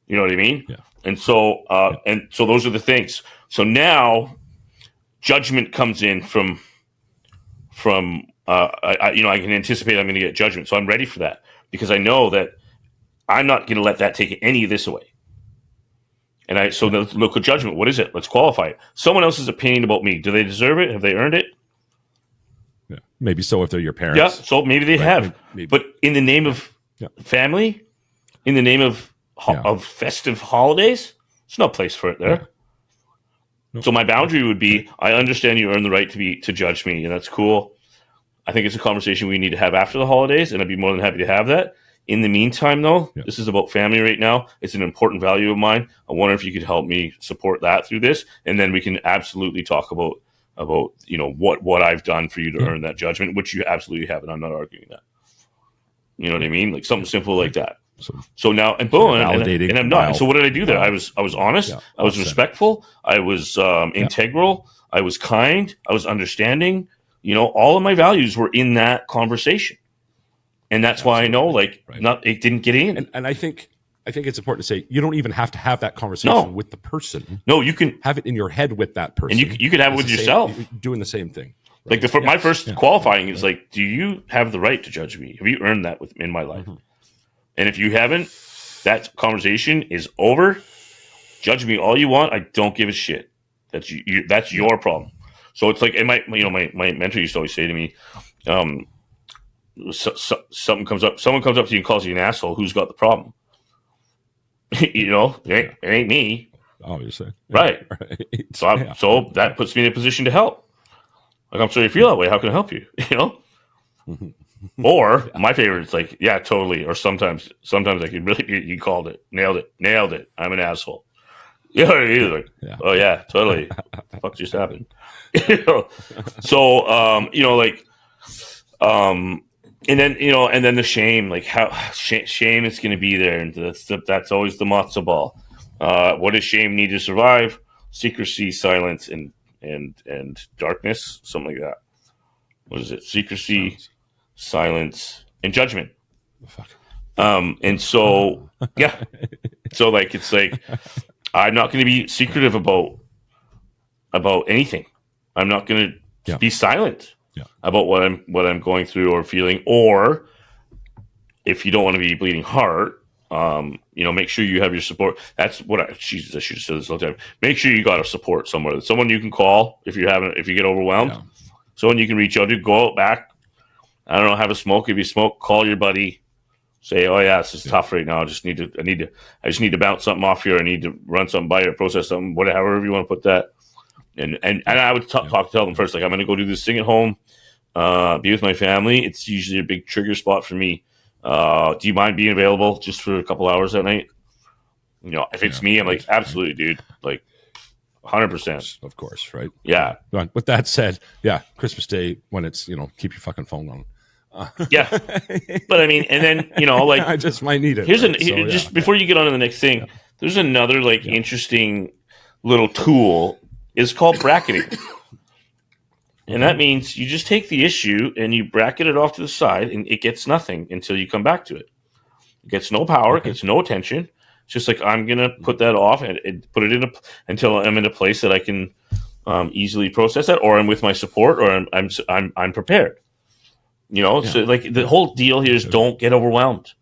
Speaker 3: You know what I mean? Yeah. And so, those are the things. So now, judgment comes in from. I can anticipate I'm going to get judgment, so I'm ready for that because I know that I'm not going to let that take any of this away. And let's look at judgment. What is it? Let's qualify it. Someone else's opinion about me. Do they deserve it? Have they earned it?
Speaker 2: Yeah, maybe so if they're your parents.
Speaker 3: Yeah, so maybe they have. Maybe. But in the name of family, in the name of festive holidays, there's no place for it there. Yeah. Nope. So my boundary would be, I understand you earn the right to judge me, and that's cool. I think it's a conversation we need to have after the holidays, and I'd be more than happy to have that. In the meantime, though, This is about family right now. It's an important value of mine. I wonder if you could help me support that through this, and then we can absolutely talk about what I've done for you to earn that judgment, which you absolutely have, and I'm not arguing that. You know what I mean? Like something simple like that. So now, and boom, and I'm not. So what did I do there? I was honest. I was respectful. I was integral. I was kind. I was understanding. All of my values were in that conversation, and that's why I know, it didn't get in.
Speaker 2: And I think it's important to say you don't even have to have that conversation with the person.
Speaker 3: No, you can
Speaker 2: have it in your head with that person,
Speaker 3: and you can have it with yourself,
Speaker 2: doing the same thing. Right?
Speaker 3: Like my first qualifying is like, do you have the right to judge me? Have you earned that in my life? Mm-hmm. And if you haven't, that conversation is over. Judge me all you want. I don't give a shit. That's your problem. So it's like, and my mentor used to always say to me, someone comes up to you and calls you an asshole. Who's got the problem? It ain't me.
Speaker 2: obviously.
Speaker 3: Right.
Speaker 2: Right.
Speaker 3: So that puts me in a position to help. Like, I'm sorry you feel that way. How can I help you? You know? Or my favorite is like, yeah, totally. Or sometimes I could really, you called it, nailed it. I'm an asshole. Yeah, like, oh yeah, totally. Fuck just happened. You know? So, like, and then the shame, like how shame is going to be there, and that's always the matzo ball. What does shame need to survive? Secrecy, silence, and darkness, something like that. What is it? Secrecy, silence, and judgment.
Speaker 2: Fuck.
Speaker 3: And so, yeah. So, like, it's like, I'm not going to be secretive about anything. I'm not going to be silent about what I'm going through or feeling. Or if you don't want to be bleeding heart, make sure you have your support. That's what Jesus, I should have said this all the time. Make sure you got a support somewhere. Someone you can call if you get overwhelmed. Yeah. Someone you can reach out to. Go out back. I don't know. Have a smoke. If you smoke, call your buddy. Say, oh yeah, this is tough right now. I just need to bounce something off here. I need to run something by you, or process something, whatever you want to put that. And I would tell them first, like, I'm going to go do this thing at home, be with my family. It's usually a big trigger spot for me. Do you mind being available just for a couple hours at night? If it's me, I'm like, absolutely, dude. Like, 100%.
Speaker 2: Of course, right?
Speaker 3: Yeah.
Speaker 2: With that said, Christmas Day, when it's, keep your fucking phone on.
Speaker 3: Yeah. But I mean, and then, like,
Speaker 2: I just might need it.
Speaker 3: Before you get on to the next thing, there's another, like, interesting little tool. It's called bracketing. And that means you just take the issue and you bracket it off to the side, and it gets nothing until you come back to it. It gets no power, it gets no attention. It's just like, I'm going to put that off and put it until I'm in a place that I can easily process that, or I'm with my support, or I'm prepared. So like the whole deal here is don't get overwhelmed.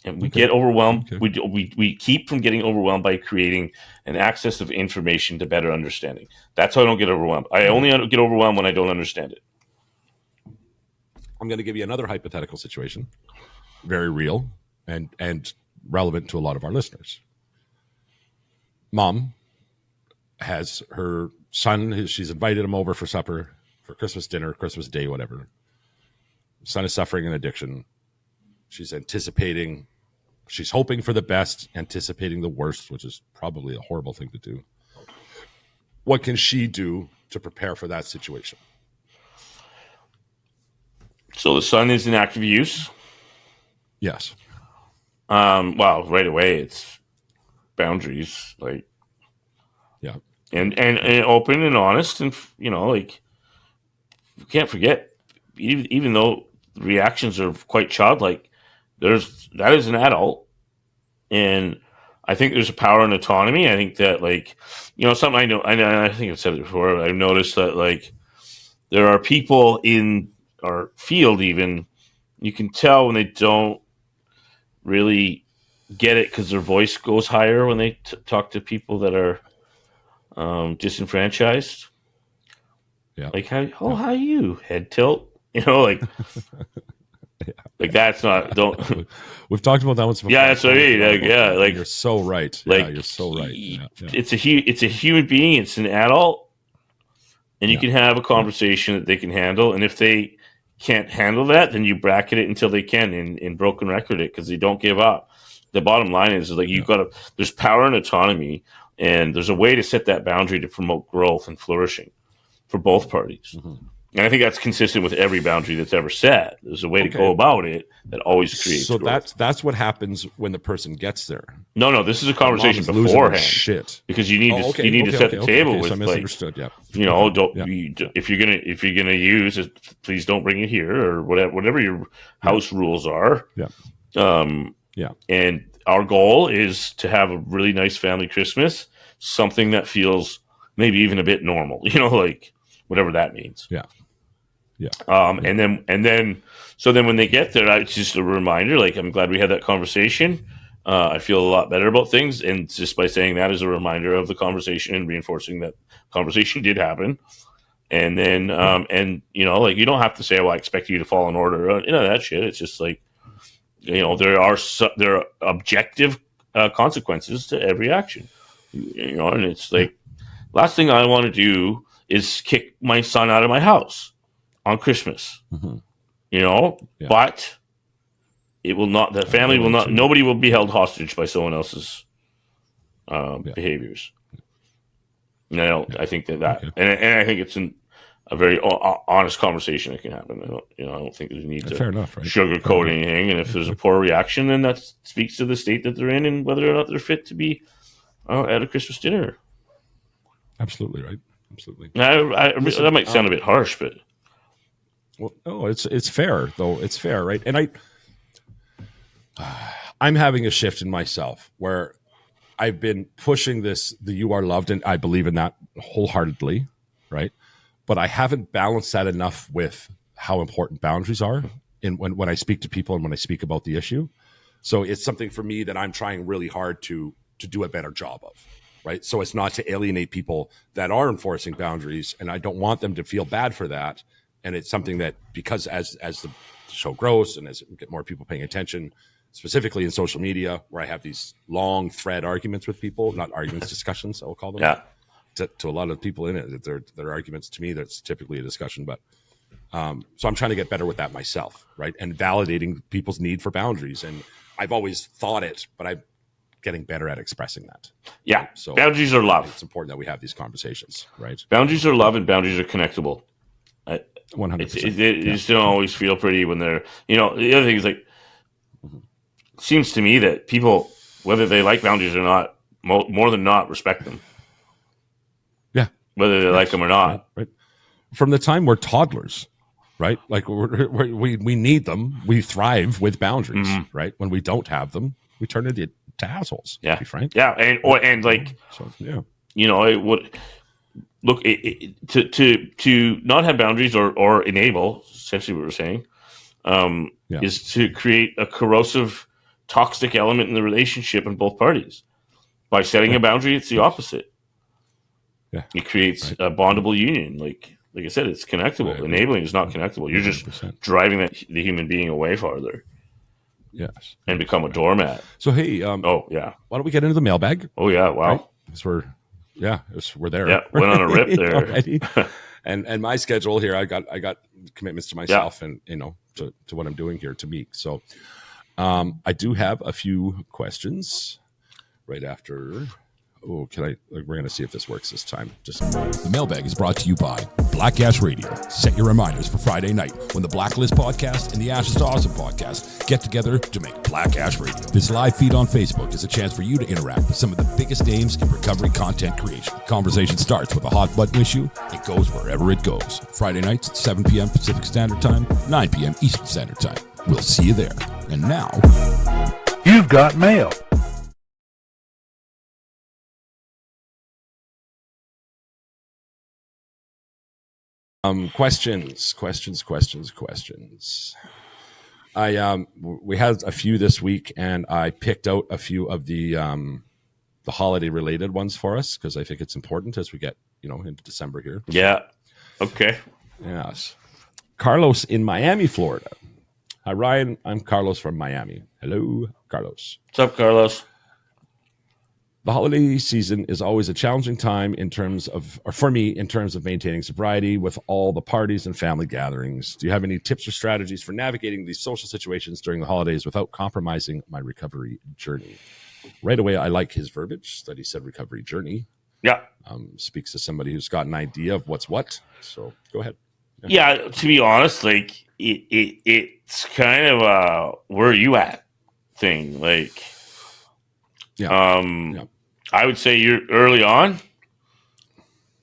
Speaker 3: And we get overwhelmed. Okay. We keep from getting overwhelmed by creating an access of information to better understanding. That's how I don't get overwhelmed. I only get overwhelmed when I don't understand it.
Speaker 2: I'm going to give you another hypothetical situation, very real and relevant to a lot of our listeners. Mom has her son. She's invited him over for supper, for Christmas dinner, Christmas Day, whatever. Son is suffering an addiction. She's anticipating. She's hoping for the best, anticipating the worst, which is probably a horrible thing to do. What can she do to prepare for that situation?
Speaker 3: So the son is in active use?
Speaker 2: Yes.
Speaker 3: Well, right away, it's boundaries, like,
Speaker 2: yeah,
Speaker 3: and open and honest, and like, you can't forget, even though the reactions are quite childlike, that is an adult, and I think there's a power in autonomy. I think that, like, something I think I've said it before. I've noticed that, like, there are people in our field, even, you can tell when they don't really get it because their voice goes higher when they talk to people that are disenfranchised.
Speaker 2: Yeah.
Speaker 3: Like, how are you? Head tilt, like, like, that's not, don't.
Speaker 2: We've talked about that once before.
Speaker 3: Yeah, that's what I mean. Like,
Speaker 2: you're so right.
Speaker 3: Like,
Speaker 2: you're so right. Yeah.
Speaker 3: It's a human being. It's an adult, and you can have a conversation that they can handle. And if they can't handle that, then you bracket it until they can, and broken record it, because they don't give up. The bottom line is like, there's power and autonomy, and there's a way to set that boundary to promote growth and flourishing for both parties. Mm-hmm. And I think that's consistent with every boundary that's ever set. There's a way to go about it that always creates growth.
Speaker 2: That's what happens when the person gets there.
Speaker 3: No, this is a conversation beforehand.
Speaker 2: Shit.
Speaker 3: Because you need to set the table with,
Speaker 2: so I misunderstood,
Speaker 3: like, if you're gonna use it, please don't bring it here, or whatever your house rules are.
Speaker 2: Yeah.
Speaker 3: And our goal is to have a really nice family Christmas, something that feels maybe even a bit normal, like, whatever that means.
Speaker 2: Yeah.
Speaker 3: And then when they get there, it's just a reminder, like, I'm glad we had that conversation. I feel a lot better about things. And just by saying that is a reminder of the conversation and reinforcing that conversation did happen. And then, like, you don't have to say, well, I expect you to follow an order, that shit. It's just like, there are objective consequences to every action. You know, and it's like, last thing I want to do is kick my son out of my house on Christmas.
Speaker 2: Mm-hmm.
Speaker 3: You know, but it will not. The family will not. Nobody will be held hostage by someone else's behaviors. No, I think that, and I think it's a very honest conversation that can happen. I don't think there's a need to
Speaker 2: fair enough, right?
Speaker 3: sugarcoat anything. And if there's a poor reaction, then that speaks to the state that they're in and whether or not they're fit to be at a Christmas dinner.
Speaker 2: Absolutely right. Absolutely.
Speaker 3: That might sound a bit harsh, but
Speaker 2: well, no, it's fair though. It's fair, right? And I'm having a shift in myself where I've been pushing the you are loved, and I believe in that wholeheartedly, right? But I haven't balanced that enough with how important boundaries are when I speak to people and when I speak about the issue. So it's something for me that I'm trying really hard to do a better job of, right? So it's not to alienate people that are enforcing boundaries, and I don't want them to feel bad for that. And it's something that, because as the show grows and as we get more people paying attention, specifically in social media, where I have these long thread arguments with people, not arguments, discussions, I will call them.
Speaker 3: Yeah.
Speaker 2: To a lot of people in it, they're arguments. To me, that's typically a discussion. But so I'm trying to get better with that myself, right? And validating people's need for boundaries. And I've always thought it, but I'm getting better at expressing that.
Speaker 3: Yeah.
Speaker 2: So
Speaker 3: boundaries are love.
Speaker 2: It's important that we have these conversations, right?
Speaker 3: Boundaries are love, and boundaries are connectable.
Speaker 2: 100%.
Speaker 3: It just don't always feel pretty when they're, the other thing is like, it seems to me that people, whether they like boundaries or not, more than not respect them.
Speaker 2: Yeah.
Speaker 3: Whether they like them or not.
Speaker 2: Right. From the time we're toddlers, right? Like we need them. We thrive with boundaries, right? When we don't have them, we turn into assholes.
Speaker 3: Yeah.
Speaker 2: To be frank.
Speaker 3: Yeah. And like,
Speaker 2: so, yeah.
Speaker 3: It would look to not have boundaries or enable, essentially what we're saying, is to create a corrosive, toxic element in the relationship in both parties. By setting a boundary, it's the opposite.
Speaker 2: Yeah.
Speaker 3: It creates a bondable union. Like I said, it's connectable. Right. Enabling is not connectable. You're 100%. Just driving the human being away farther.
Speaker 2: Yes.
Speaker 3: And become a doormat.
Speaker 2: So, hey.
Speaker 3: Why
Speaker 2: don't we get into the mailbag?
Speaker 3: Oh, yeah. Wow.
Speaker 2: Right? We're there.
Speaker 3: Yeah, went on a rip there.
Speaker 2: Already. and my schedule here, I got commitments to myself and, to what I'm doing here to Meek. So I do have a few questions right after. Oh, we're going to see if this works this time.
Speaker 4: The mailbag is brought to you by Black Ash Radio. Set your reminders for Friday night when the Blacklist podcast and the Ash is Awesome podcast get together to make Black Ash Radio. This live feed on Facebook is a chance for you to interact with some of the biggest names in recovery content creation. Conversation starts with a hot button issue. It goes wherever it goes. Friday nights at 7 p.m. Pacific Standard Time, 9 p.m. Eastern Standard Time. We'll see you there. And now,
Speaker 6: you've got mail.
Speaker 2: Questions. We had a few this week, and I picked out a few of the holiday related ones for us because I think it's important as we get into December here.
Speaker 3: Yeah. Okay.
Speaker 2: Yes. Carlos in Miami, Florida. Hi, Ryan. I'm Carlos from Miami. Hello, Carlos.
Speaker 3: What's up, Carlos?
Speaker 2: The holiday season is always a challenging time for me, in terms of maintaining sobriety with all the parties and family gatherings. Do you have any tips or strategies for navigating these social situations during the holidays without compromising my recovery journey? Right away, I like his verbiage that he said recovery journey.
Speaker 3: Yeah.
Speaker 2: Speaks to somebody who's got an idea of what's what. So go ahead.
Speaker 3: Yeah, to be honest, like it's kind of a where are you at thing. Like, I would say you're early on.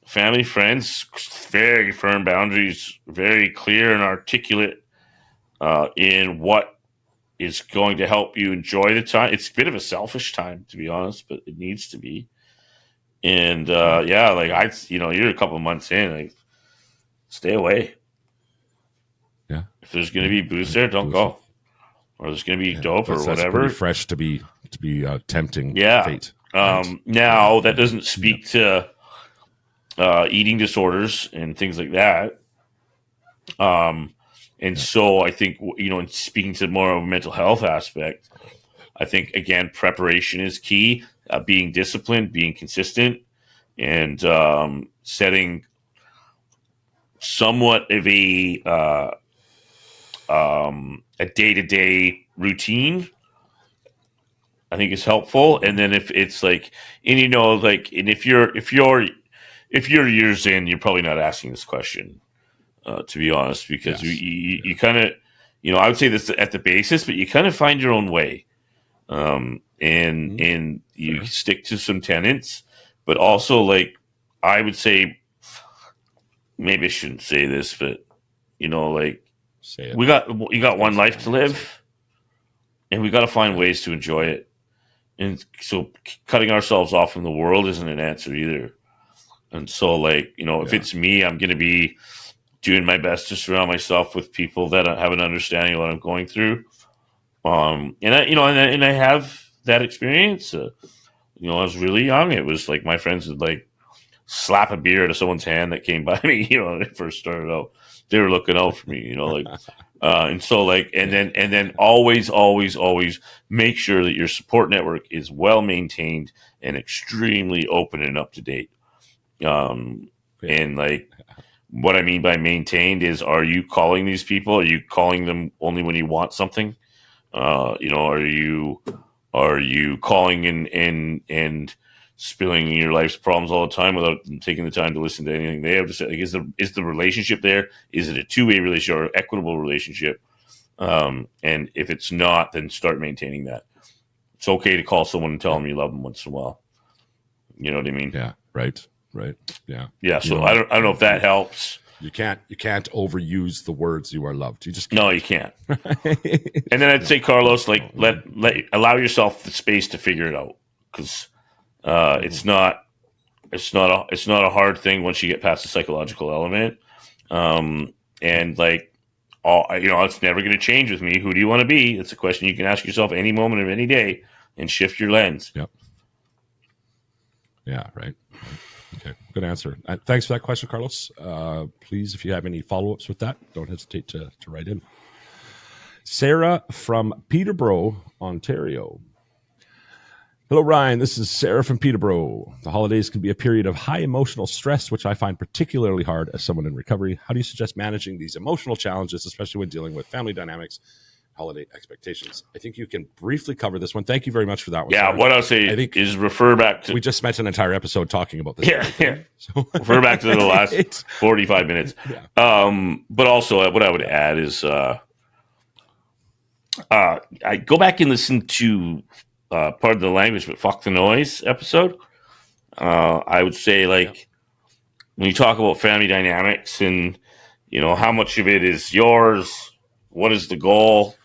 Speaker 3: Family, friends, very firm boundaries, very clear and articulate in what is going to help you enjoy the time. It's a bit of a selfish time, to be honest, but it needs to be. And you're a couple of months in, like, stay away.
Speaker 2: Yeah.
Speaker 3: If there's going to be booze there, don't go. Or there's going to be dope or whatever.
Speaker 2: That's pretty fresh to be tempting.
Speaker 3: Yeah.
Speaker 2: Fate.
Speaker 3: Now that doesn't speak to eating disorders and things like that. So I think in speaking to more of a mental health aspect, I think, again, preparation is key, being disciplined, being consistent, and setting somewhat of a day-to-day routine, I think is helpful. And then if it's like, and if you're years in, you're probably not asking this question, to be honest, because
Speaker 2: Yes.
Speaker 3: you kind of, I would say this at the basis, but you kind of find your own way. And you stick to some tenets, but also, like, I would say, maybe I shouldn't say this, but like,
Speaker 2: Say it.
Speaker 3: you got one life to live, and we got to find ways to enjoy it. And so cutting ourselves off from the world isn't an answer either. And so, like, if it's me, I'm going to be doing my best to surround myself with people that have an understanding of what I'm going through. And I have that experience. I was really young. It was like my friends would like slap a beer out of someone's hand that came by me. When it first started out, they were looking out for me. And so, like, and then always make sure that your support network is well maintained and extremely open and up to date. And like, what I mean by maintained is, are you calling these people? Are you calling them only when you want something? Are you calling and spilling your life's problems all the time without taking the time to listen to anything they have to say? Like, is the relationship there? Is it a two-way relationship or equitable relationship? And if it's not, then start maintaining that. It's okay to call someone and tell them you love them once in a while. You know what I mean?
Speaker 2: Yeah. Right. Yeah.
Speaker 3: Yeah. So I don't know if that helps.
Speaker 2: You can't overuse the words "you are loved." You just can't.
Speaker 3: No, you can't. And then I'd say, Carlos, like, allow yourself the space to figure it out, because it's not a hard thing once you get past the psychological element. And like, it's never going to change with me. Who do you want to be? It's a question you can ask yourself any moment of any day and shift your lens.
Speaker 2: Yep. Yeah. Right. Okay, good answer. Thanks for that question, Carlos. Please, if you have any follow-ups with that, don't hesitate to write in. Sarah from Peterborough, Ontario. Hello, Ryan. This is Sarah from Peterborough. The holidays can be a period of high emotional stress, which I find particularly hard as someone in recovery. How do you suggest managing these emotional challenges, especially when dealing with family dynamics, holiday expectations? I think you can briefly cover this one. Thank you very much for that one.
Speaker 3: Yeah,
Speaker 2: Sarah.
Speaker 3: what I'll say is refer back to...
Speaker 2: We just spent an entire episode talking about this.
Speaker 3: Yeah. So. Refer back to the last 45 minutes. Yeah. But also, what I would add is I go back and listen to part of the language, but fuck the noise episode. I would say, like, when you talk about family dynamics and, how much of it is yours, what is the goal?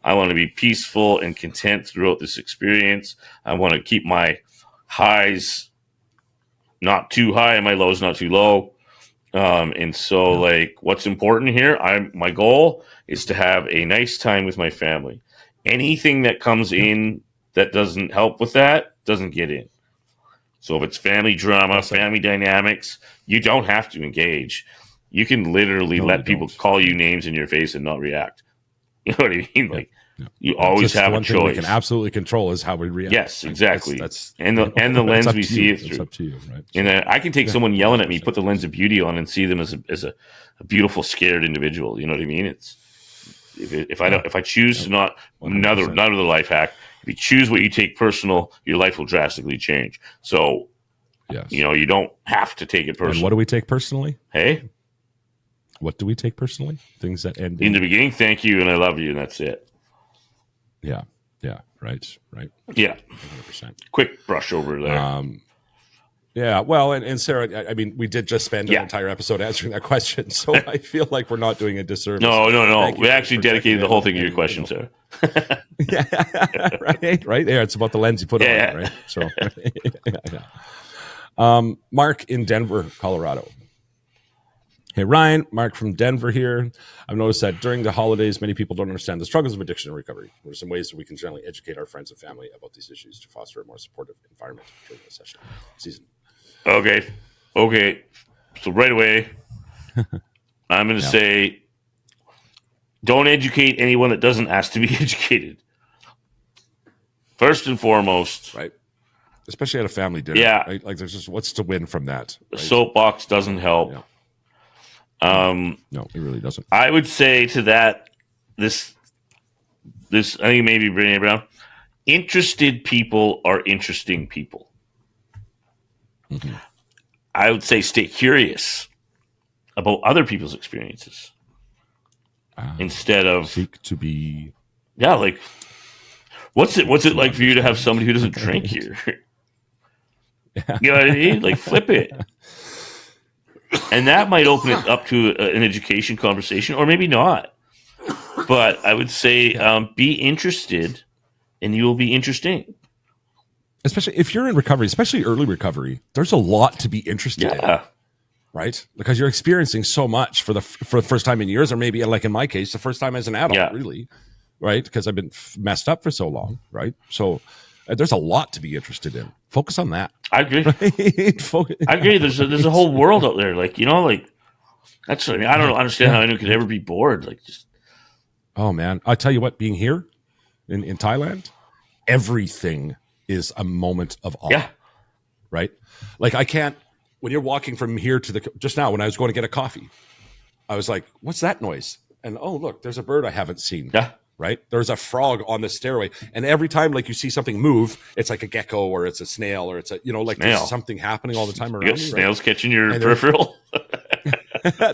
Speaker 3: I want to be peaceful and content throughout this experience. I want to keep my highs not too high and my lows not too low. And so, like, what's important here? My goal is to have a nice time with my family. Anything that comes in that doesn't help with that doesn't get in. So if it's family drama, family dynamics, you don't have to engage. You can literally let people call you names in your face and not react. You know what I mean? Like, you always have a choice. One thing we
Speaker 2: can absolutely control is how we react.
Speaker 3: Yes, exactly. That's and the lens we see it through. It's up to you, right? And I can take someone yelling at me, put the lens of beauty on, and see them as a beautiful, scared individual. You know what I mean? It's if I choose to not another life hack. If you choose what you take personal, your life will drastically change. So, yes. You don't have to take it personally.
Speaker 2: And what do we take personally?
Speaker 3: Hey?
Speaker 2: What do we take personally? Things that end
Speaker 3: in the beginning, thank you, and I love you, and that's it.
Speaker 2: Yeah. Right.
Speaker 3: Yeah.
Speaker 2: 100%.
Speaker 3: Quick brush over there.
Speaker 2: Yeah, well, and Sarah, I mean, we did just spend an entire episode answering that question, so I feel like we're not doing a disservice.
Speaker 3: No. We actually dedicated the whole thing to your question, Sarah.
Speaker 2: Right. Yeah, it's about the lens you put on it, right? So, Mark in Denver, Colorado. Hey, Ryan, Mark from Denver here. I've noticed that during the holidays, many people don't understand the struggles of addiction and recovery. What are some ways that we can generally educate our friends and family about these issues to foster a more supportive environment during the season?
Speaker 3: Okay. So right away, I'm going to say, don't educate anyone that doesn't ask to be educated. First and foremost,
Speaker 2: right? Especially at a family dinner.
Speaker 3: Yeah.
Speaker 2: Right? Like there's just what's to win from that.
Speaker 3: the
Speaker 2: Right?
Speaker 3: soapbox doesn't help.
Speaker 2: Yeah. No, it really doesn't.
Speaker 3: I would say to that, this I think maybe Brene Brown. Interested people are interesting people.
Speaker 2: Mm-hmm.
Speaker 3: I would say stay curious about other people's experiences instead of
Speaker 2: seek to be.
Speaker 3: Yeah, like what's it like for you to have somebody who doesn't drink here?
Speaker 2: Yeah.
Speaker 3: You know what I mean? Like flip it. And that might open it up to an education conversation, or maybe not. But I would say be interested, and you will be interesting.
Speaker 2: Especially if you're in recovery, especially early recovery, there's a lot to be interested in, right? Because you're experiencing so much for the first time in years, or maybe like in my case, the first time as an adult, really, right? Because I've been messed up for so long, right? So there's a lot to be interested in. Focus on that.
Speaker 3: I agree.
Speaker 2: Right?
Speaker 3: I agree. There's a whole world out there, like that's. I mean, I don't understand how anyone could ever be bored. Like, just
Speaker 2: oh man, I tell you what, being here in Thailand, everything is a moment of awe.
Speaker 3: Yeah.
Speaker 2: Right? Like I can't, when you're walking from here to just now when I was going to get a coffee, I was like, what's that noise? And oh, look, there's a bird I haven't seen.
Speaker 3: Yeah.
Speaker 2: Right? There's a frog on the stairway. And every time like you see something move, it's like a gecko or it's a snail or it's a, like
Speaker 3: snail.
Speaker 2: There's something happening all the time around
Speaker 3: you got
Speaker 2: you.
Speaker 3: Snails
Speaker 2: right?
Speaker 3: catching your peripheral.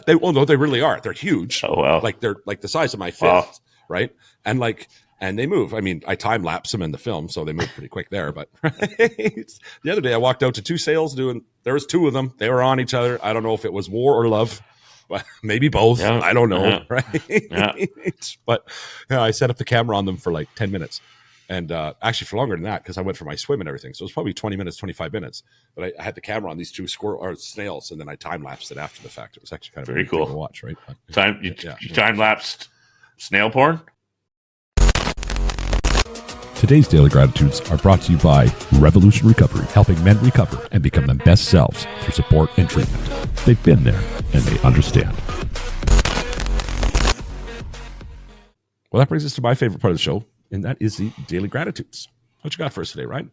Speaker 2: They really are. They're huge.
Speaker 3: Oh, wow.
Speaker 2: Like they're like the size of my fist.
Speaker 3: Wow.
Speaker 2: Right? And they move. I mean, I time lapse them in the film, so they move pretty quick there. But the other day, I walked out to two sails there was two of them. They were on each other. I don't know if it was war or love. Well, maybe both.
Speaker 3: Yeah.
Speaker 2: I don't know.
Speaker 3: Yeah.
Speaker 2: Right?
Speaker 3: Yeah.
Speaker 2: But I set up the camera on them for like 10 minutes. And actually for longer than that, because I went for my swim and everything. So it was probably 20 minutes, 25 minutes. But I had the camera on these two snails, and then I time lapsed it after the fact. It was actually kind of
Speaker 3: very cool
Speaker 2: to watch, right? But,
Speaker 3: you time lapsed snail porn.
Speaker 4: Today's Daily Gratitudes are brought to you by Revolution Recovery, helping men recover and become their best selves through support and treatment. They've been there and they understand.
Speaker 2: Well, that brings us to my favorite part of the show, and that is the Daily Gratitudes. What you got for us today, Ryan?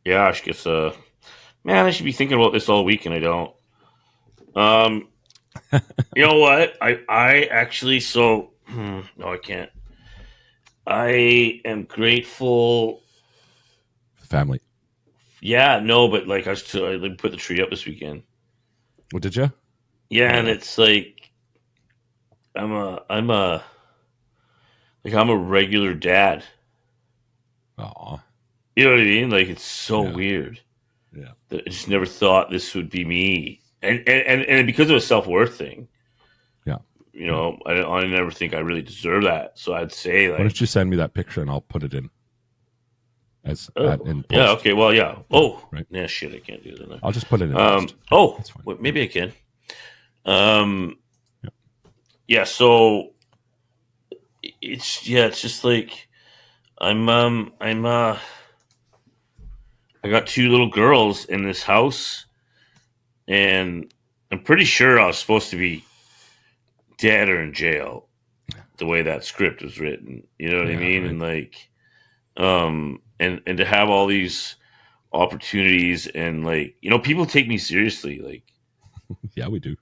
Speaker 3: Yeah, I should guess. Man, I should be thinking about this all week, and I don't. You know what? I actually no, I can't. I am grateful.
Speaker 2: Family.
Speaker 3: Yeah, no, but like I put the tree up this weekend.
Speaker 2: What did you?
Speaker 3: Yeah, and it's like I'm a regular dad.
Speaker 2: Aw.
Speaker 3: You know what I mean? Like it's so weird.
Speaker 2: Yeah.
Speaker 3: That I just never thought this would be me, and because of a self-worth thing.
Speaker 2: Yeah.
Speaker 3: You know, I never think I really deserve that. So I'd say like,
Speaker 2: why don't you send me that picture and I'll put it in in post.
Speaker 3: Yeah. Okay. Well, yeah. Oh,
Speaker 2: right.
Speaker 3: Yeah. Shit, I can't do that.
Speaker 2: I'll just put it in. Post.
Speaker 3: Oh, well, maybe I can. Yeah. So it's just like I got two little girls in this house, and I'm pretty sure I was supposed to be dead or in jail the way that script was written. You know what I mean? Right. And like, and to have all these opportunities and like, people take me seriously. Like,
Speaker 2: yeah, we do.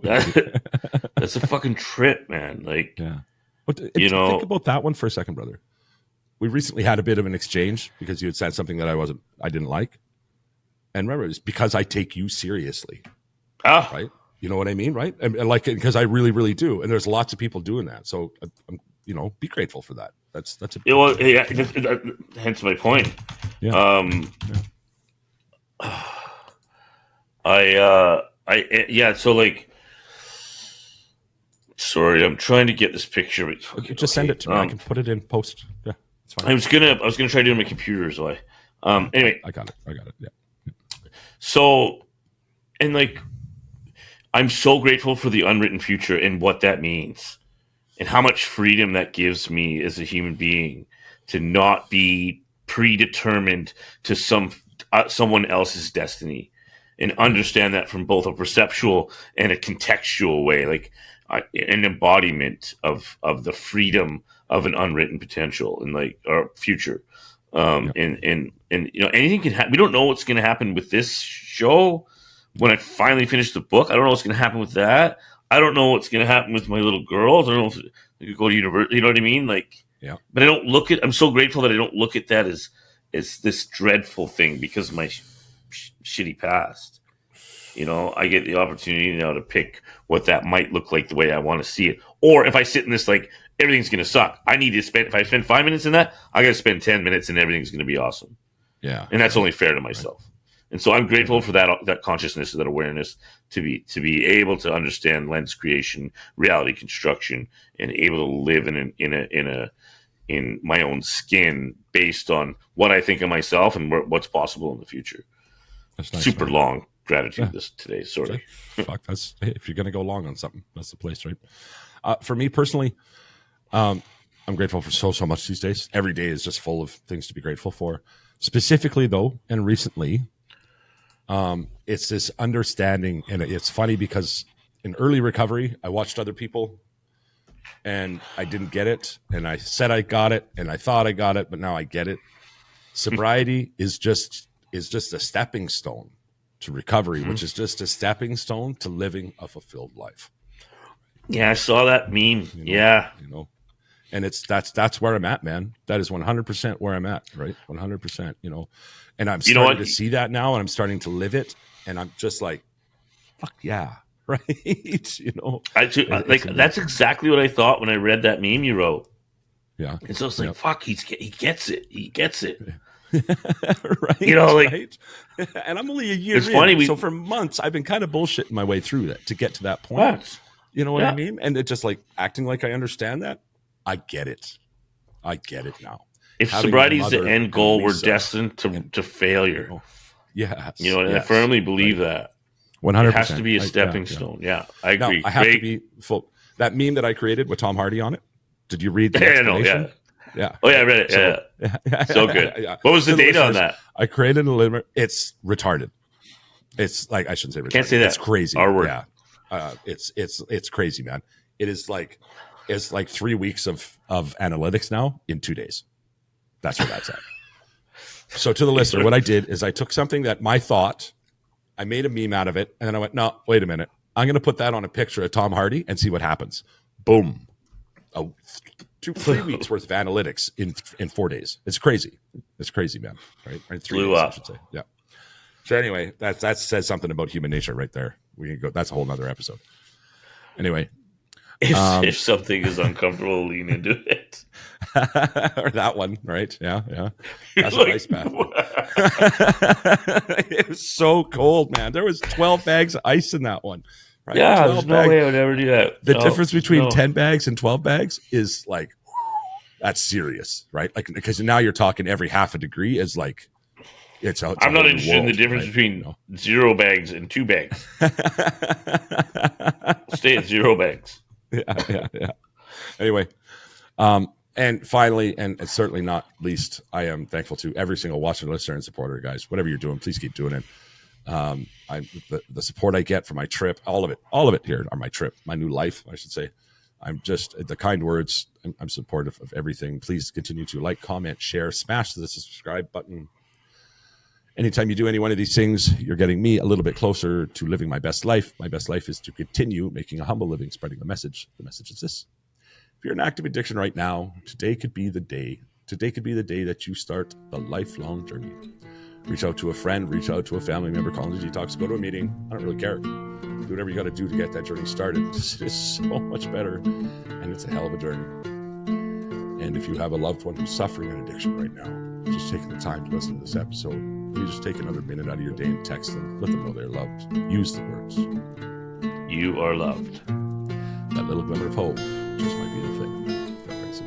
Speaker 3: That's a fucking trip, man. Like,
Speaker 2: yeah. But think about that one for a second, brother. We recently had a bit of an exchange because you had said something that I didn't like. And remember, it's because I take you seriously. Right? You know what I mean? Right? And like, because I really, really do. And there's lots of people doing that. So, be grateful for that. That's a
Speaker 3: hence my point.
Speaker 2: Yeah.
Speaker 3: So like, sorry, I'm trying to get this picture.
Speaker 2: Just send it to me. I can put it in post. Yeah, it's fine.
Speaker 3: I was gonna try doing my computer as well. Anyway,
Speaker 2: I got it. Yeah.
Speaker 3: So, and like, I'm so grateful for the unwritten future and what that means, and how much freedom that gives me as a human being to not be predetermined to someone else's destiny, and understand that from both a perceptual and a contextual way, like an embodiment of the freedom of an unwritten potential and like our future. And anything can happen. We don't know what's going to happen with this show. When I finally finish the book, I don't know what's going to happen with that. I don't know what's going to happen with my little girls. I don't know if they could go to university. You know what I mean? Like,
Speaker 2: yeah.
Speaker 3: But I don't look at. I'm so grateful that I don't look at that as this dreadful thing because of my shitty past. I get the opportunity now to pick what that might look like the way I want to see it. Or if I sit in this like everything's going to suck, I need to spend. If I spend 5 minutes in that, I got to spend 10 minutes and everything's going to be awesome.
Speaker 2: Yeah,
Speaker 3: and that's only fair to myself. Right. And so I'm grateful for that consciousness, that awareness, to be able to understand lens creation, reality construction, and able to live in my own skin based on what I think of myself and what's possible in the future.
Speaker 2: That's nice,
Speaker 3: super
Speaker 2: man.
Speaker 3: Long gratitude today. Sorry.
Speaker 2: Fuck, if you're gonna go long on something, that's the place, right? For me personally, I'm grateful for so much these days. Every day is just full of things to be grateful for. Specifically, though, and recently, it's this understanding, and it's funny because in early recovery, I watched other people, and I didn't get it, and I said I got it, and I thought I got it, but now I get it. Sobriety is just a stepping stone to recovery, which is just a stepping stone to living a fulfilled life.
Speaker 3: Yeah, I saw that meme. Yeah.
Speaker 2: And that's where I'm at, man. That is 100% where I'm at, right? 100%, and I'm starting to see that now, and I'm starting to live it, and I'm just like, fuck yeah, right?
Speaker 3: That's exactly what I thought when I read that meme you wrote.
Speaker 2: Yeah.
Speaker 3: And so it's like, fuck, he gets it. He gets it.
Speaker 2: Right. Right? And I'm only a year in. Funny, so for months, I've been kind of bullshitting my way through that to get to that point.
Speaker 3: What?
Speaker 2: You know what I mean? And it's just like acting like I understand that. I get it. I get it now.
Speaker 3: If sobriety is the end goal, we're destined to failure.
Speaker 2: Yeah.
Speaker 3: And I firmly believe that.
Speaker 2: 100%.
Speaker 3: It has to be a stepping stone. Yeah, I agree.
Speaker 2: Now, I have to be full. That meme that I created with Tom Hardy on it, did you read the explanation?
Speaker 3: Yeah. Oh, yeah, I read it. Yeah. So good. Yeah. What was the data on that?
Speaker 2: I created a limit. It's retarded. It's like, I shouldn't say retarded.
Speaker 3: Can't say that.
Speaker 2: It's crazy.
Speaker 3: Our word.
Speaker 2: Yeah. It's crazy, man. It's like 3 weeks of analytics now in 2 days. That's where that's at. So to the listener, what I did is I took something that I made a meme out of it, and then I went, no, wait a minute. I'm going to put that on a picture of Tom Hardy and see what happens. Boom. 3 weeks worth of analytics in 4 days. It's crazy. It's crazy, man. Right? 3 days, I should say. Yeah. So anyway, that says something about human nature right there. We can go. That's a whole nother episode. Anyway.
Speaker 3: If something is uncomfortable, lean into it.
Speaker 2: Or that one, right? Yeah. That's an ice bath. It was so cold, man. There was 12 bags of ice in that one. Right?
Speaker 3: Yeah, there's no way I would ever do that.
Speaker 2: The difference between 10 bags and 12 bags is like, that's serious, right? Like, because now you're talking every half a degree is like, I'm
Speaker 3: not interested in the difference between 0 bags and 2 bags. Stay at 0 bags.
Speaker 2: Yeah. Anyway, and finally, and certainly not least, I am thankful to every single watcher, listener, and supporter, guys. Whatever you're doing, please keep doing it. The support I get for my trip, all of it here are my new life, I should say. I'm just the kind words. I'm supportive of everything. Please continue to like, comment, share, smash the subscribe button. Anytime you do any one of these things, you're getting me a little bit closer to living my best life. My best life is to continue making a humble living, spreading the message. The message is this: if you're in active addiction right now, today could be the day. Today could be the day that you start the lifelong journey. Reach out to a friend, reach out to a family member, call into Detox, go to a meeting. I don't really care. Do whatever you got to do to get that journey started. It's so much better, and it's a hell of a journey. And if you have a loved one who's suffering an addiction right now, just taking the time to listen to this episode, you just take another minute out of your day and text them. Let them know they're loved. Use the words.
Speaker 3: You are loved.
Speaker 2: That little glimmer of hope just might be the thing that brings it.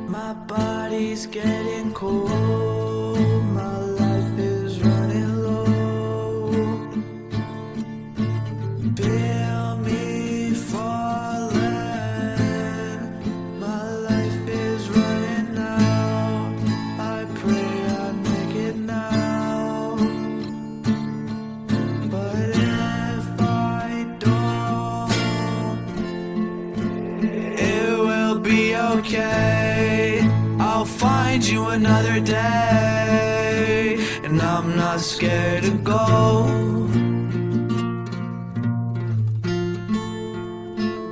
Speaker 1: My body's getting cold. My life is running low. Feel me falling. My life is running out. I pray another day, and I'm not scared to go.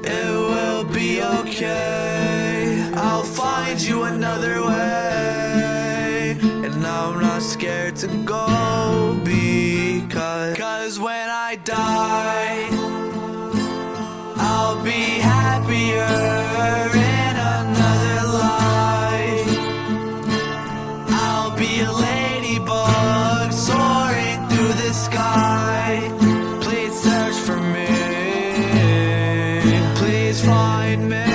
Speaker 1: It will be okay, I'll find you another way, and I'm not scared to go, because when I die, I'll be happier in another life. I'll be a ladybug soaring through the sky. Please search for me, please find me.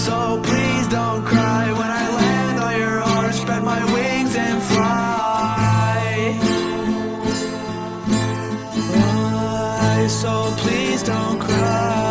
Speaker 1: So please don't cry when I land on your arms, spread my wings and fly. So please don't cry.